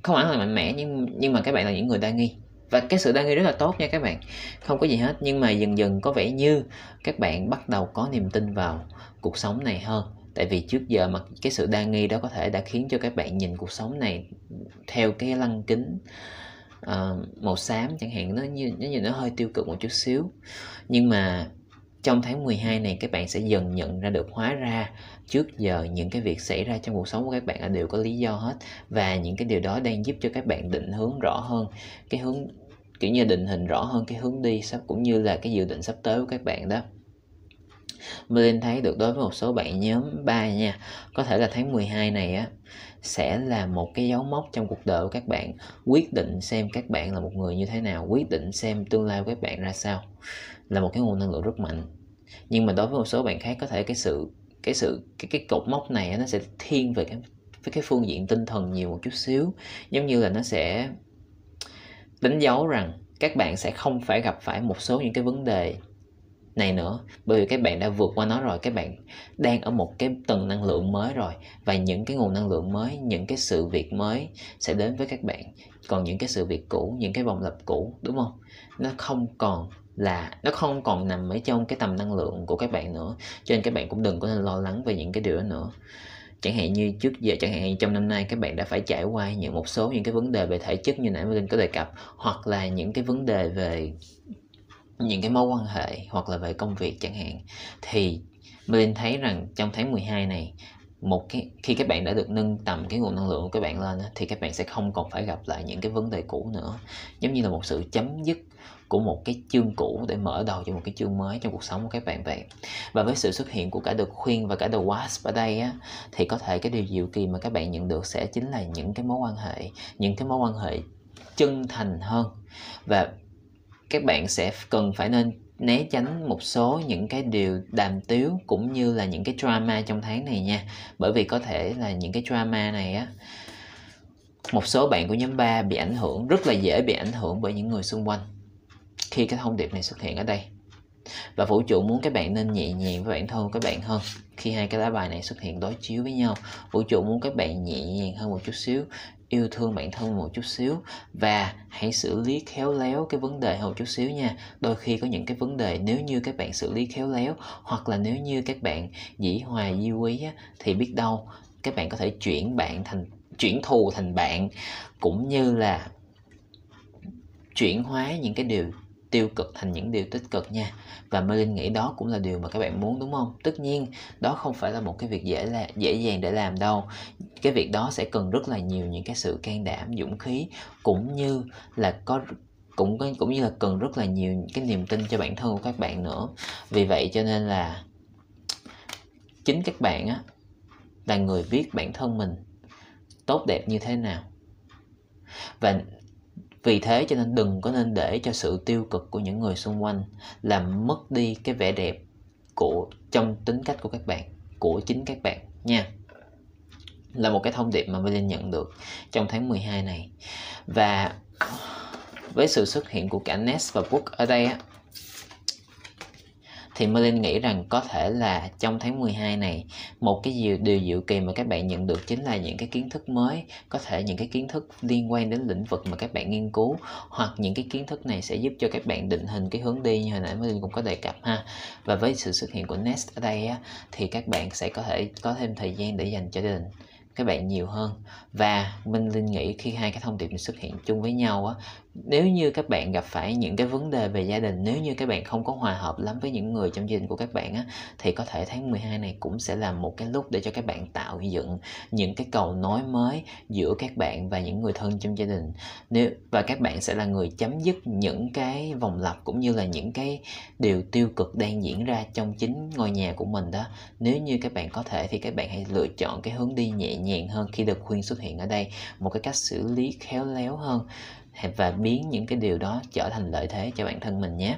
[SPEAKER 1] không hẳn là mạnh mẽ, nhưng mà các bạn là những người đa nghi. Và cái sự đa nghi rất là tốt nha các bạn, không có gì hết. Nhưng mà dần dần có vẻ như các bạn bắt đầu có niềm tin vào cuộc sống này hơn. Tại vì trước giờ mà cái sự đa nghi đó có thể đã khiến cho các bạn nhìn cuộc sống này theo cái lăng kính màu xám chẳng hạn, nó hơi tiêu cực một chút xíu. Nhưng mà trong tháng 12 này các bạn sẽ dần nhận ra được, hóa ra trước giờ những cái việc xảy ra trong cuộc sống của các bạn đều có lý do hết. Và những cái điều đó đang giúp cho các bạn định hướng rõ hơn, cái hướng kiểu như định hình rõ hơn cái hướng đi cũng như là cái dự định sắp tới của các bạn đó. Merlin thấy được đối với một số bạn nhóm 3 nha, có thể là tháng 12 này á sẽ là một cái dấu mốc trong cuộc đời của các bạn, quyết định xem các bạn là một người như thế nào, quyết định xem tương lai của các bạn ra sao, là một cái nguồn năng lượng rất mạnh. Nhưng mà đối với một số bạn khác, có thể cái cột mốc này nó sẽ thiên về cái phương diện tinh thần nhiều một chút xíu, giống như là nó sẽ đánh dấu rằng các bạn sẽ không phải gặp phải một số những cái vấn đề này nữa, bởi vì các bạn đã vượt qua nó rồi, các bạn đang ở một cái tầng năng lượng mới rồi, và những cái nguồn năng lượng mới, những cái sự việc mới sẽ đến với các bạn. Còn những cái sự việc cũ, những cái vòng lặp cũ, đúng không, nó không còn nằm ở trong cái tầm năng lượng của các bạn nữa, cho nên các bạn cũng đừng có nên lo lắng về những cái điều đó nữa. Chẳng hạn như trước giờ, chẳng hạn trong năm nay các bạn đã phải trải qua một số những cái vấn đề về thể chất như nãy Merlin có đề cập, hoặc là những cái vấn đề về những cái mối quan hệ, hoặc là về công việc chẳng hạn. Thì Merlin thấy rằng trong tháng 12 này, khi các bạn đã được nâng tầm cái nguồn năng lượng của các bạn lên thì các bạn sẽ không còn phải gặp lại những cái vấn đề cũ nữa, giống như là một sự chấm dứt của một cái chương cũ để mở đầu cho một cái chương mới trong cuộc sống của các bạn vậy. Và với sự xuất hiện của cả The Queen và cả The Wasp ở đây á, thì có thể cái điều diệu kỳ mà các bạn nhận được sẽ chính là những cái mối quan hệ chân thành hơn. Và các bạn sẽ cần phải nên né tránh một số những cái điều đàm tiếu cũng như là những cái drama trong tháng này nha. Bởi vì có thể là những cái drama này á, một số bạn của nhóm 3 rất là dễ bị ảnh hưởng bởi những người xung quanh khi cái thông điệp này xuất hiện ở đây. Và vũ trụ muốn các bạn nên nhẹ nhàng với bản thân của các bạn hơn. Khi hai cái lá bài này xuất hiện đối chiếu với nhau, vũ trụ muốn các bạn nhẹ nhàng hơn một chút xíu, yêu thương bản thân một chút xíu, và hãy xử lý khéo léo cái vấn đề hơn một chút xíu nha. Đôi khi có những cái vấn đề nếu như các bạn xử lý khéo léo, hoặc là nếu như các bạn dĩ hòa vi quý á, thì biết đâu các bạn có thể chuyển thù thành bạn, cũng như là chuyển hóa những cái điều tiêu cực thành những điều tích cực nha. Và Merlin nghĩ đó cũng là điều mà các bạn muốn, đúng không? Tất nhiên đó không phải là một cái việc dễ dàng để làm đâu. Cái việc đó sẽ cần rất là nhiều những cái sự can đảm, dũng khí, cũng như là cần rất là nhiều cái niềm tin cho bản thân của các bạn nữa. Vì vậy cho nên là chính các bạn á là người biết bản thân mình tốt đẹp như thế nào. Và vì thế cho nên đừng có nên để cho sự tiêu cực của những người xung quanh làm mất đi cái vẻ đẹp trong tính cách của các bạn, của chính các bạn nha. Là một cái thông điệp mà Merlin nhận được trong tháng 12 này. Và với sự xuất hiện của cả Nest và Book ở đây á, thì Merlin nghĩ rằng có thể là trong tháng 12 này, một cái điều diệu kỳ mà các bạn nhận được chính là những cái kiến thức mới, có thể những cái kiến thức liên quan đến lĩnh vực mà các bạn nghiên cứu, hoặc những cái kiến thức này sẽ giúp cho các bạn định hình cái hướng đi như hồi nãy Merlin cũng có đề cập ha. Và với sự xuất hiện của Nest ở đây á, thì các bạn sẽ có thể có thêm thời gian để dành cho gia đình các bạn nhiều hơn. Và Merlin nghĩ khi hai cái thông điệp này xuất hiện chung với nhau á, nếu như các bạn gặp phải những cái vấn đề về gia đình, nếu như các bạn không có hòa hợp lắm với những người trong gia đình của các bạn á, thì có thể tháng 12 này cũng sẽ là một cái lúc để cho các bạn tạo dựng những cái cầu nối mới giữa các bạn và những người thân trong gia đình. Và các bạn sẽ là người chấm dứt những cái vòng lặp cũng như là những cái điều tiêu cực đang diễn ra trong chính ngôi nhà của mình đó. Nếu như các bạn có thể thì các bạn hãy lựa chọn cái hướng đi nhẹ nhàng hơn khi được khuyên xuất hiện ở đây, một cái cách xử lý khéo léo hơn, và biến những cái điều đó trở thành lợi thế cho bản thân mình nhé.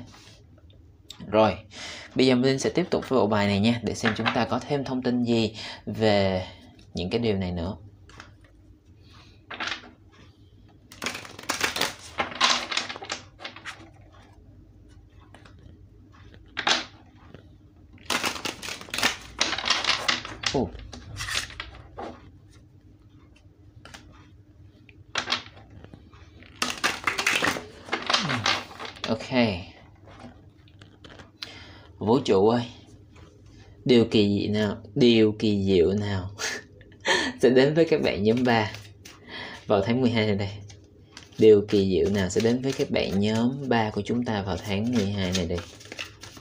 [SPEAKER 1] Rồi, bây giờ mình sẽ tiếp tục với bộ bài này nha, để xem chúng ta có thêm thông tin gì về những cái điều này nữa. Ok, vũ trụ ơi, điều kỳ diệu nào sẽ đến với các bạn nhóm 3 vào tháng 12 này đây? Điều kỳ diệu nào sẽ đến với các bạn nhóm 3 của chúng ta vào tháng 12 này đây?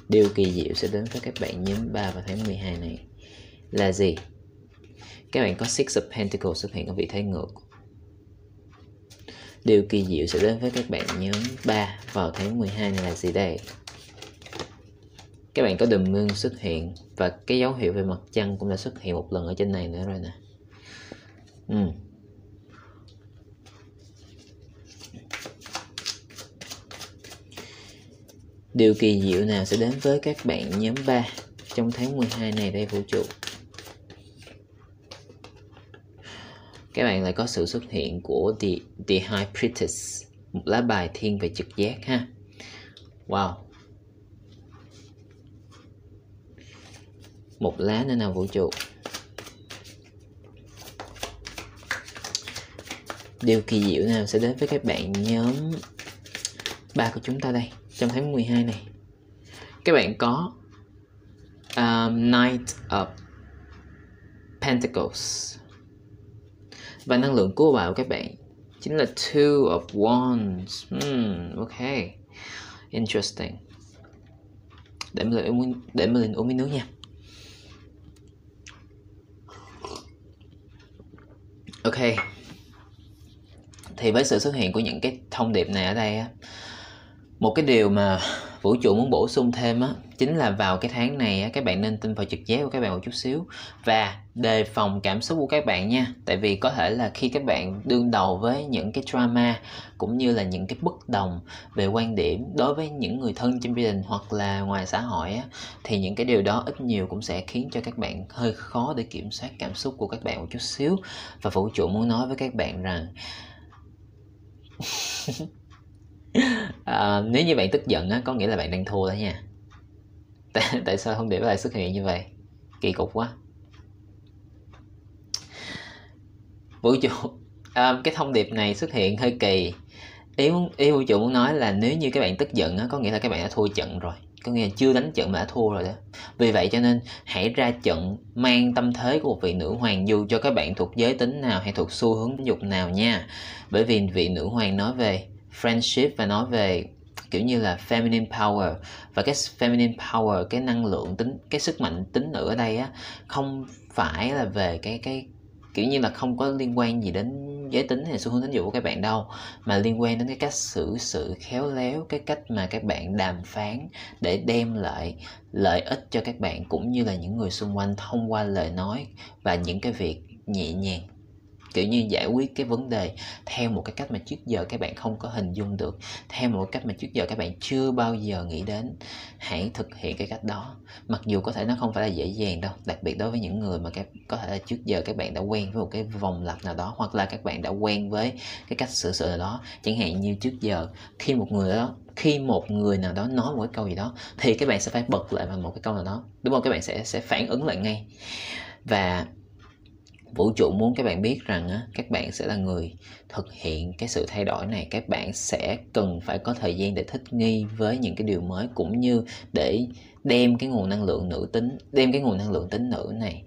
[SPEAKER 1] Điều kỳ diệu sẽ đến với các bạn nhóm 3 vào tháng 12 này là gì? Các bạn có Six of Pentacles xuất hiện ở vị thế ngược. Điều kỳ diệu sẽ đến với các bạn nhóm 3 vào tháng 12 này là gì đây? Các bạn có The Moon xuất hiện, và cái dấu hiệu về mặt trăng cũng đã xuất hiện một lần ở trên này nữa rồi nè. Điều kỳ diệu nào sẽ đến với các bạn nhóm 3 trong tháng 12 này đây vũ trụ? Các bạn lại có sự xuất hiện của The High Priestess, một lá bài thiên về trực giác ha. Wow. Một lá nữa nào vũ trụ. Điều kỳ diệu nào sẽ đến với các bạn nhóm 3 của chúng ta đây trong tháng 12 này? Các bạn có Knight of Pentacles, và năng lượng của bảo các bạn chính là Two of Wands. Ok, interesting. Để mình uống miếng nước nha. Ok, thì với sự xuất hiện của những cái thông điệp này ở đây á, một cái điều mà vũ trụ muốn bổ sung thêm á, chính là vào cái tháng này á, các bạn nên tin vào trực giác của các bạn một chút xíu, và đề phòng cảm xúc của các bạn nha. Tại vì có thể là khi các bạn đương đầu với những cái drama cũng như là những cái bất đồng về quan điểm đối với những người thân trong gia đình hoặc là ngoài xã hội á, thì những cái điều đó ít nhiều cũng sẽ khiến cho các bạn hơi khó để kiểm soát cảm xúc của các bạn một chút xíu. Và vũ trụ muốn nói với các bạn rằng nếu như bạn tức giận á, có nghĩa là bạn đang thua đó nha. Tại sao thông điệp lại xuất hiện như vậy? Kỳ cục quá. Vũ trụ cái thông điệp này xuất hiện hơi kỳ. Ý vũ trụ muốn nói là nếu như các bạn tức giận á, có nghĩa là các bạn đã thua trận rồi, có nghĩa là chưa đánh trận mà đã thua rồi đó. Vì vậy cho nên hãy ra trận mang tâm thế của một vị nữ hoàng, dù cho các bạn thuộc giới tính nào hay thuộc xu hướng tính dục nào nha. Bởi vì vị nữ hoàng nói về friendship và nói về kiểu như là feminine power, và cái feminine power, cái năng lượng tính, cái sức mạnh tính nữ ở đây á, không phải là về cái kiểu như là không có liên quan gì đến giới tính hay xu hướng tính dục của các bạn đâu, mà liên quan đến cái cách xử sự khéo léo, cái cách mà các bạn đàm phán để đem lại lợi ích cho các bạn cũng như là những người xung quanh thông qua lời nói và những cái việc nhẹ nhàng, kiểu như giải quyết cái vấn đề theo một cái cách mà trước giờ các bạn không có hình dung được, theo một cách mà trước giờ các bạn chưa bao giờ nghĩ đến. Hãy thực hiện cái cách đó, mặc dù có thể nó không phải là dễ dàng đâu, đặc biệt đối với những người mà có thể là trước giờ các bạn đã quen với một cái vòng lặp nào đó, hoặc là các bạn đã quen với cái cách xử sự nào đó. Chẳng hạn như trước giờ khi một người nào đó nói một cái câu gì đó thì các bạn sẽ phải bật lại bằng một cái câu nào đó, đúng không? Các bạn sẽ phản ứng lại ngay. Và vũ trụ muốn các bạn biết rằng á, các bạn sẽ là người thực hiện cái sự thay đổi này. Các bạn sẽ cần phải có thời gian để thích nghi với những cái điều mới, cũng như để đem cái nguồn năng lượng nữ tính, đem cái nguồn năng lượng tính nữ này,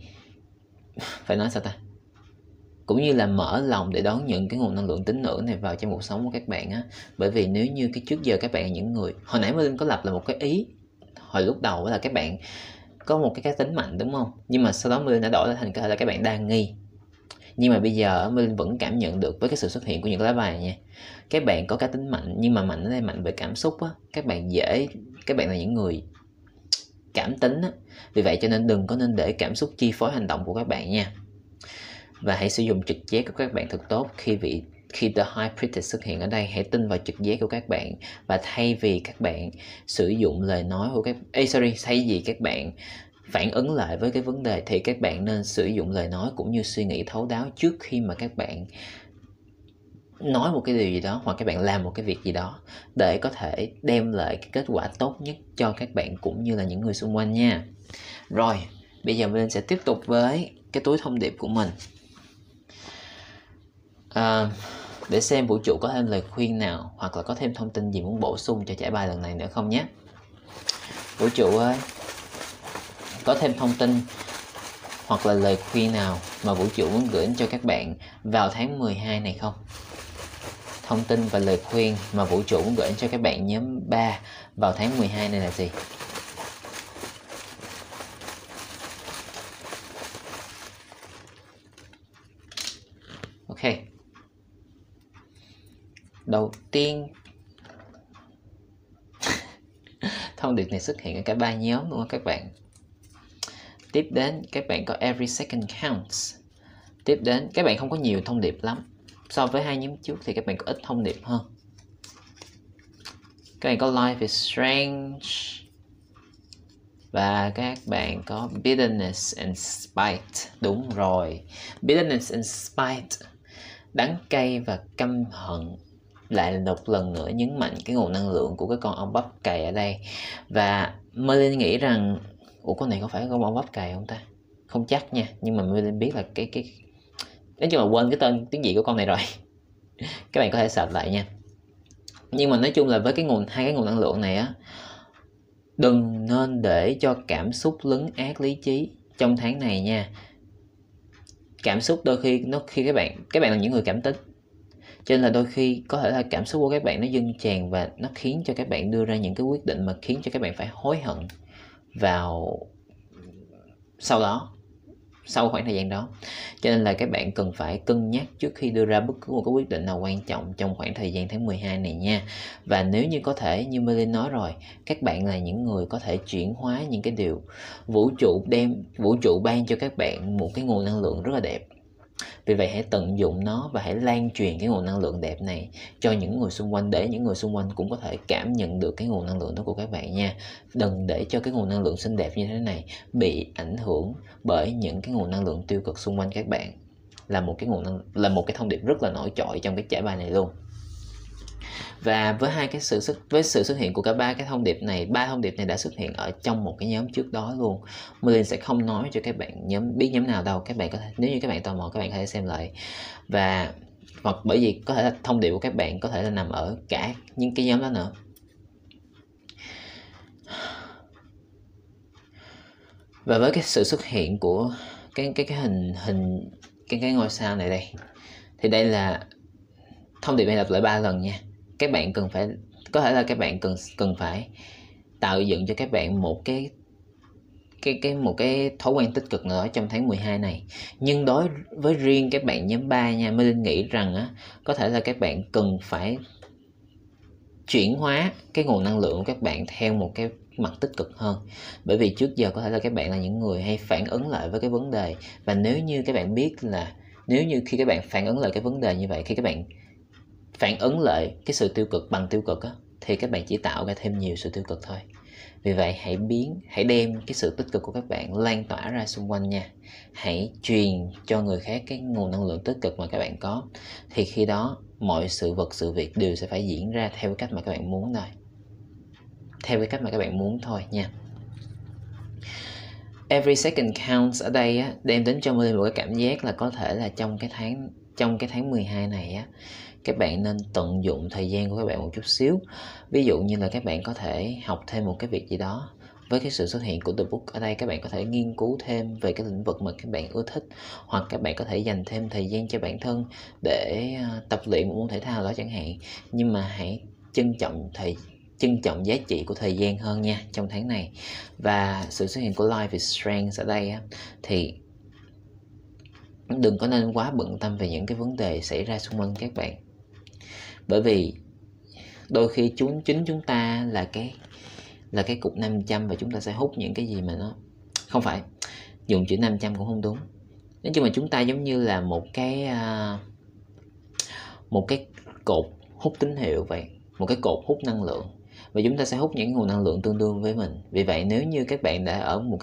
[SPEAKER 1] phải nói sao ta, cũng như là mở lòng để đón nhận cái nguồn năng lượng tính nữ này vào trong cuộc sống của các bạn á. Bởi vì nếu như cái trước giờ các bạn là những người, hồi nãy Linh có lập là một cái ý hồi lúc đầu là các bạn có một cái cá tính mạnh, đúng không? Nhưng mà sau đó Linh đã đổi thành là các bạn đa nghi. Nhưng mà bây giờ mình vẫn cảm nhận được với cái sự xuất hiện của những lá bài nha, các bạn có cá tính mạnh, nhưng mà mạnh ở đây mạnh về cảm xúc á. Các bạn là những người cảm tính á. Vì vậy cho nên đừng có nên để cảm xúc chi phối hành động của các bạn nha. Và hãy sử dụng trực giác của các bạn thật tốt. Khi The High Priestess xuất hiện ở đây, hãy tin vào trực giác của các bạn. Và thay vì các bạn sử dụng lời nói của thay vì các bạn phản ứng lại với cái vấn đề, thì các bạn nên sử dụng lời nói cũng như suy nghĩ thấu đáo trước khi mà các bạn nói một cái điều gì đó, hoặc các bạn làm một cái việc gì đó, để có thể đem lại cái kết quả tốt nhất cho các bạn cũng như là những người xung quanh nha. Rồi, bây giờ mình sẽ tiếp tục với cái túi thông điệp của mình, để xem vũ trụ có thêm lời khuyên nào hoặc là có thêm thông tin gì muốn bổ sung cho trải bài lần này nữa không nhé. Vũ trụ ơi, có thêm thông tin hoặc là lời khuyên nào mà vũ trụ muốn gửi cho các bạn vào tháng 12 này không? Thông tin và lời khuyên mà vũ trụ muốn gửi cho các bạn nhóm 3 vào tháng 12 này là gì? Ok. Đầu tiên, thông điệp này xuất hiện ở cả 3 nhóm luôn các bạn. Tiếp đến các bạn có Every Second Counts. Tiếp đến các bạn không có nhiều thông điệp lắm. So với 2 nhóm trước thì các bạn có ít thông điệp hơn. Các bạn có Life is Strange. Và các bạn có Bitterness and Spite. Đúng rồi, Bitterness and Spite, đắng cay và căm hận, lại một lần nữa nhấn mạnh cái nguồn năng lượng của cái con ong bắp cày ở đây. Và Merlin nghĩ rằng con này có phải con ong bắp cày không ta? Không chắc nha, nhưng mà Merlin biết là cái nói chung là quên cái tên tiếng Việt của con này rồi. Các bạn có thể search lại nha. Nhưng mà nói chung là với hai cái nguồn năng lượng này á, đừng nên để cho cảm xúc lấn át lý trí trong tháng này nha. Cảm xúc đôi khi các bạn là những người cảm tính, cho nên là đôi khi có thể là cảm xúc của các bạn nó dâng tràn và nó khiến cho các bạn đưa ra những cái quyết định mà khiến cho các bạn phải hối hận vào sau khoảng thời gian đó. Cho nên là các bạn cần phải cân nhắc trước khi đưa ra bất cứ một cái quyết định nào quan trọng trong khoảng thời gian tháng 12 này nha. Và nếu như có thể, như Merlin nói rồi, các bạn là những người có thể chuyển hóa những cái điều vũ trụ ban cho các bạn một cái nguồn năng lượng rất là đẹp. Vì vậy hãy tận dụng nó và hãy lan truyền cái nguồn năng lượng đẹp này cho những người xung quanh, để những người xung quanh cũng có thể cảm nhận được cái nguồn năng lượng đó của các bạn nha. Đừng để cho cái nguồn năng lượng xinh đẹp như thế này bị ảnh hưởng bởi những cái nguồn năng lượng tiêu cực xung quanh các bạn. Là một cái thông điệp rất là nổi trội trong cái trải bài này luôn. Và với sự xuất hiện của cả ba thông điệp này đã xuất hiện ở trong một cái nhóm trước đó luôn. Merlin sẽ không nói cho các bạn biết nhóm nào đâu. Các bạn có thể, nếu như các bạn tò mò, các bạn có thể xem lại. Hoặc bởi vì có thể là thông điệp của các bạn có thể là nằm ở cả những cái nhóm đó nữa. Và với cái sự xuất hiện của cái ngôi sao này đây, thì đây là thông điệp này lặp lại 3 lần nha. Các bạn có thể là các bạn cần phải tạo dựng cho các bạn một cái thói quen tích cực nào đó trong tháng 12 này. Nhưng đối với riêng các bạn nhóm 3 nha, Merlin nghĩ rằng có thể là các bạn cần phải chuyển hóa cái nguồn năng lượng của các bạn theo một cái mặt tích cực hơn. Bởi vì trước giờ có thể là các bạn là những người hay phản ứng lại với cái vấn đề, và nếu như các bạn biết là nếu như khi các bạn phản ứng lại cái vấn đề như vậy, khi các bạn phản ứng lại cái sự tiêu cực bằng tiêu cực thì các bạn chỉ tạo ra thêm nhiều sự tiêu cực thôi. Vì vậy hãy đem cái sự tích cực của các bạn lan tỏa ra xung quanh nha. Hãy truyền cho người khác cái nguồn năng lượng tích cực mà các bạn có. Thì khi đó mọi sự việc đều sẽ phải diễn ra theo cái cách mà các bạn muốn thôi. Theo cái cách mà các bạn muốn thôi nha. Every second counts ở đây đem đến cho mình một cái cảm giác là có thể là trong cái tháng 12 này các bạn nên tận dụng thời gian của các bạn một chút xíu. Ví dụ như là các bạn có thể học thêm một cái việc gì đó. Với cái sự xuất hiện của The Book ở đây, các bạn có thể nghiên cứu thêm về cái lĩnh vực mà các bạn ưa thích, hoặc các bạn có thể dành thêm thời gian cho bản thân để tập luyện một môn thể thao đó chẳng hạn. Nhưng mà hãy trân trọng giá trị của thời gian hơn nha trong tháng này. Và sự xuất hiện của Life is Strength ở đây thì đừng có nên quá bận tâm về những cái vấn đề xảy ra xung quanh các bạn. Bởi vì đôi khi chính chúng ta là cái cục 500, và chúng ta sẽ hút những cái gì mà nó không phải, dùng chữ 500 cũng không đúng. Nói chung là chúng ta giống như là một cái cột hút tín hiệu vậy, một cái cột hút năng lượng, và chúng ta sẽ hút những nguồn năng lượng tương đương với mình. Vì vậy nếu như các bạn đã ở một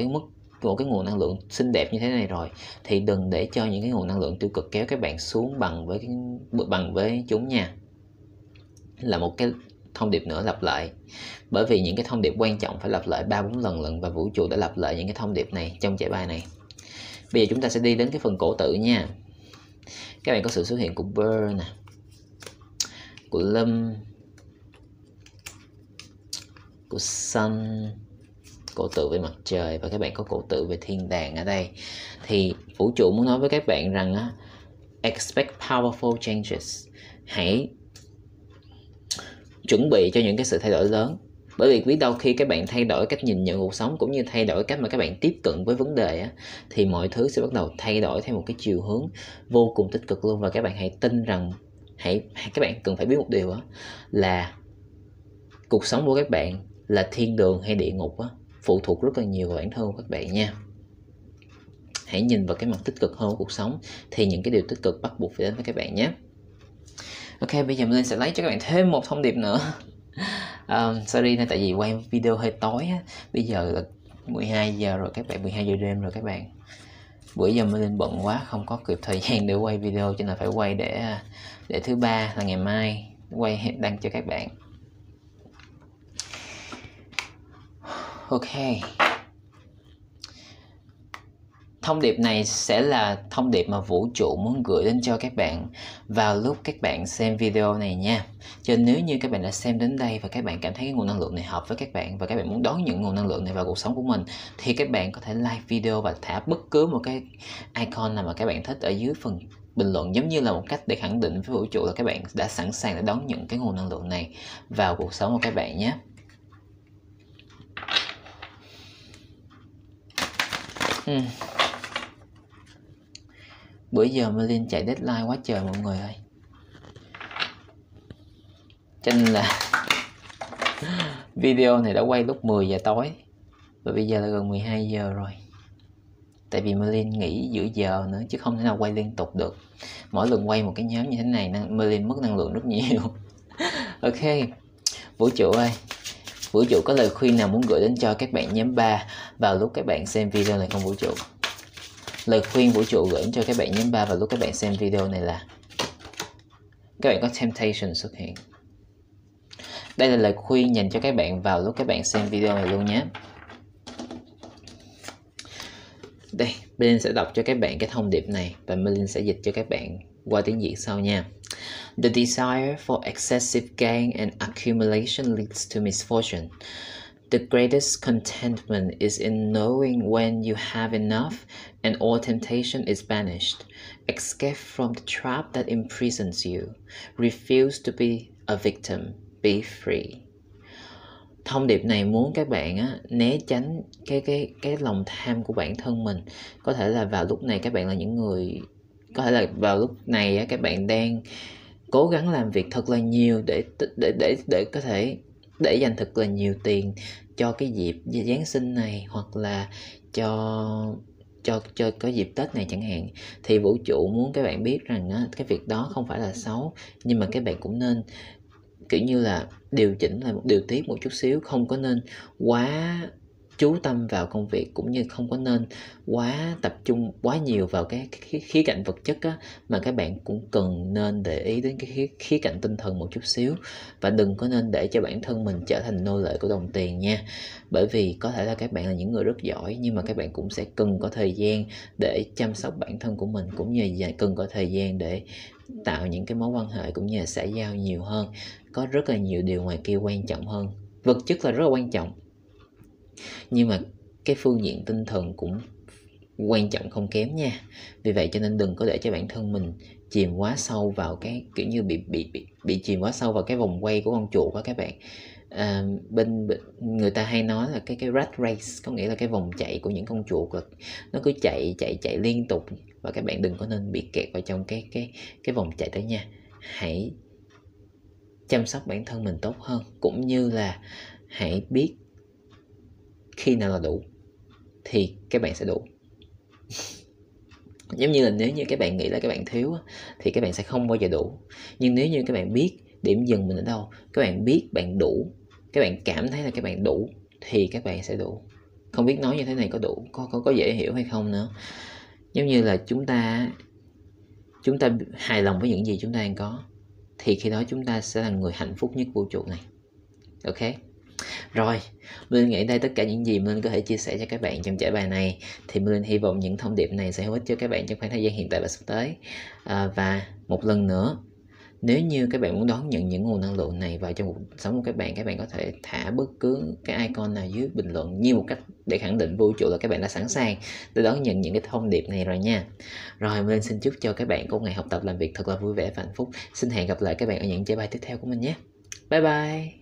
[SPEAKER 1] cái nguồn năng lượng xinh đẹp như thế này rồi, thì đừng để cho những cái nguồn năng lượng tiêu cực kéo các bạn xuống bằng với chúng nha. Là một cái thông điệp nữa lặp lại. Bởi vì những cái thông điệp quan trọng phải lặp lại 3-4 lần, và vũ trụ đã lặp lại những cái thông điệp này trong giải bài này. Bây giờ chúng ta sẽ đi đến cái phần cổ tự nha. Các bạn có sự xuất hiện của Burr nè, của Lâm, của Sun, cổ tự về mặt trời, và các bạn có cổ tự về thiên đàng ở đây. Thì vũ trụ muốn nói với các bạn rằng expect powerful changes. Hãy chuẩn bị cho những cái sự thay đổi lớn. Bởi vì biết đâu khi các bạn thay đổi cách nhìn nhận cuộc sống, cũng như thay đổi cách mà các bạn tiếp cận với vấn đề thì mọi thứ sẽ bắt đầu thay đổi theo một cái chiều hướng vô cùng tích cực luôn. Và các bạn hãy tin rằng các bạn cần phải biết một điều là cuộc sống của các bạn là thiên đường hay địa ngục phụ thuộc rất là nhiều vào bản thân của các bạn nha. Hãy nhìn vào cái mặt tích cực hơn của cuộc sống, thì những cái điều tích cực bắt buộc phải đến với các bạn nhé. Ok, bây giờ mình sẽ lấy cho các bạn thêm một thông điệp nữa. Sorry tại vì quay video hơi tối Bây giờ là 12 giờ rồi các bạn, 12 giờ đêm rồi các bạn. Bữa giờ mình lên bận quá, không có kịp thời gian để quay video, cho nên phải quay để thứ ba là ngày mai quay đăng cho các bạn. Ok, thông điệp này sẽ là thông điệp mà vũ trụ muốn gửi đến cho các bạn vào lúc các bạn xem video này nha. Cho nên nếu như các bạn đã xem đến đây và các bạn cảm thấy cái nguồn năng lượng này hợp với các bạn, và các bạn muốn đón nhận nguồn năng lượng này vào cuộc sống của mình, thì các bạn có thể like video và thả bất cứ một cái icon nào mà các bạn thích ở dưới phần bình luận, giống như là một cách để khẳng định với vũ trụ là các bạn đã sẵn sàng để đón nhận cái nguồn năng lượng này vào cuộc sống của các bạn nhé. Bữa giờ Merlin chạy deadline quá trời mọi người ơi, cho nên là video này đã quay lúc 10 giờ tối và bây giờ là gần 12 giờ rồi. Tại vì Merlin nghỉ giữa giờ nữa chứ không thể nào quay liên tục được. Mỗi lần quay một cái nhóm như thế này Merlin mất năng lượng rất nhiều. Ok, vũ trụ ơi, vũ trụ có lời khuyên nào muốn gửi đến cho các bạn nhóm 3 vào lúc các bạn xem video này không vũ trụ? Lời khuyên vũ trụ gửi cho các bạn nhóm 3 vào lúc các bạn xem video này là các bạn có temptation xuất hiện. Đây là lời khuyên dành cho các bạn vào lúc các bạn xem video này luôn nhé. Đây, Melin sẽ đọc cho các bạn cái thông điệp này và Melin sẽ dịch cho các bạn qua tiếng Việt sau nha. The desire for excessive gain and accumulation leads to misfortune. The greatest contentment is in knowing when you have enough and all temptation is banished. Escape from the trap that imprisons you. Refuse to be a victim. Be free. Thông điệp này muốn các bạn né tránh cái lòng tham của bản thân mình. Có thể là vào lúc này các bạn là những người, có thể là vào lúc này các bạn đang cố gắng làm việc thật là nhiều để có thể để dành thật là nhiều tiền cho cái dịp Giáng sinh này, hoặc là cho cái dịp Tết này chẳng hạn. Thì vũ trụ muốn các bạn biết rằng cái việc đó không phải là xấu, nhưng mà các bạn cũng nên kiểu như là điều chỉnh lại điều tiết một chút xíu, không có nên quá chú tâm vào công việc, cũng như không có nên quá tập trung quá nhiều vào cái khía cạnh vật chất mà các bạn cũng cần nên để ý đến cái khía cạnh tinh thần một chút xíu, và đừng có nên để cho bản thân mình trở thành nô lệ của đồng tiền nha. Bởi vì có thể là các bạn là những người rất giỏi, nhưng mà các bạn cũng sẽ cần có thời gian để chăm sóc bản thân của mình, cũng như cần có thời gian để tạo những cái mối quan hệ cũng như là xã giao nhiều hơn. Có rất là nhiều điều ngoài kia quan trọng hơn. Vật chất là rất là quan trọng, nhưng mà cái phương diện tinh thần cũng quan trọng không kém nha. Vì vậy cho nên đừng có để cho bản thân mình chìm quá sâu vào cái kiểu như bị chìm quá sâu vào cái vòng quay của con chuột đó các bạn. Bên người ta hay nói là cái rat race, có nghĩa là cái vòng chạy của những con chuột là nó cứ chạy liên tục, và các bạn đừng có nên bị kẹt vào trong cái vòng chạy đó nha. Hãy chăm sóc bản thân mình tốt hơn, cũng như là hãy biết khi nào là đủ thì các bạn sẽ đủ. Giống như là nếu như các bạn nghĩ là các bạn thiếu thì các bạn sẽ không bao giờ đủ. Nhưng nếu như các bạn biết điểm dừng mình ở đâu, các bạn biết bạn đủ, các bạn cảm thấy là các bạn đủ thì các bạn sẽ đủ. Không biết nói như thế này có đủ, có dễ hiểu hay không nữa. Giống như là chúng ta hài lòng với những gì chúng ta đang có, thì khi đó chúng ta sẽ là người hạnh phúc nhất vũ trụ này. Ok. Rồi, Minh nghĩ đây tất cả những gì Minh có thể chia sẻ cho các bạn trong trải bài này. Thì Minh hy vọng những thông điệp này sẽ hữu ích cho các bạn trong khoảng thời gian hiện tại và sắp tới. Và một lần nữa, nếu như các bạn muốn đón nhận những nguồn năng lượng này vào trong cuộc sống của các bạn có thể thả bất cứ cái icon nào dưới bình luận, như một cách để khẳng định vũ trụ là các bạn đã sẵn sàng để đón nhận những cái thông điệp này rồi nha. Rồi, Minh xin chúc cho các bạn có một ngày học tập làm việc thật là vui vẻ và hạnh phúc. Xin hẹn gặp lại các bạn ở những trải bài tiếp theo của mình nhé. Bye bye.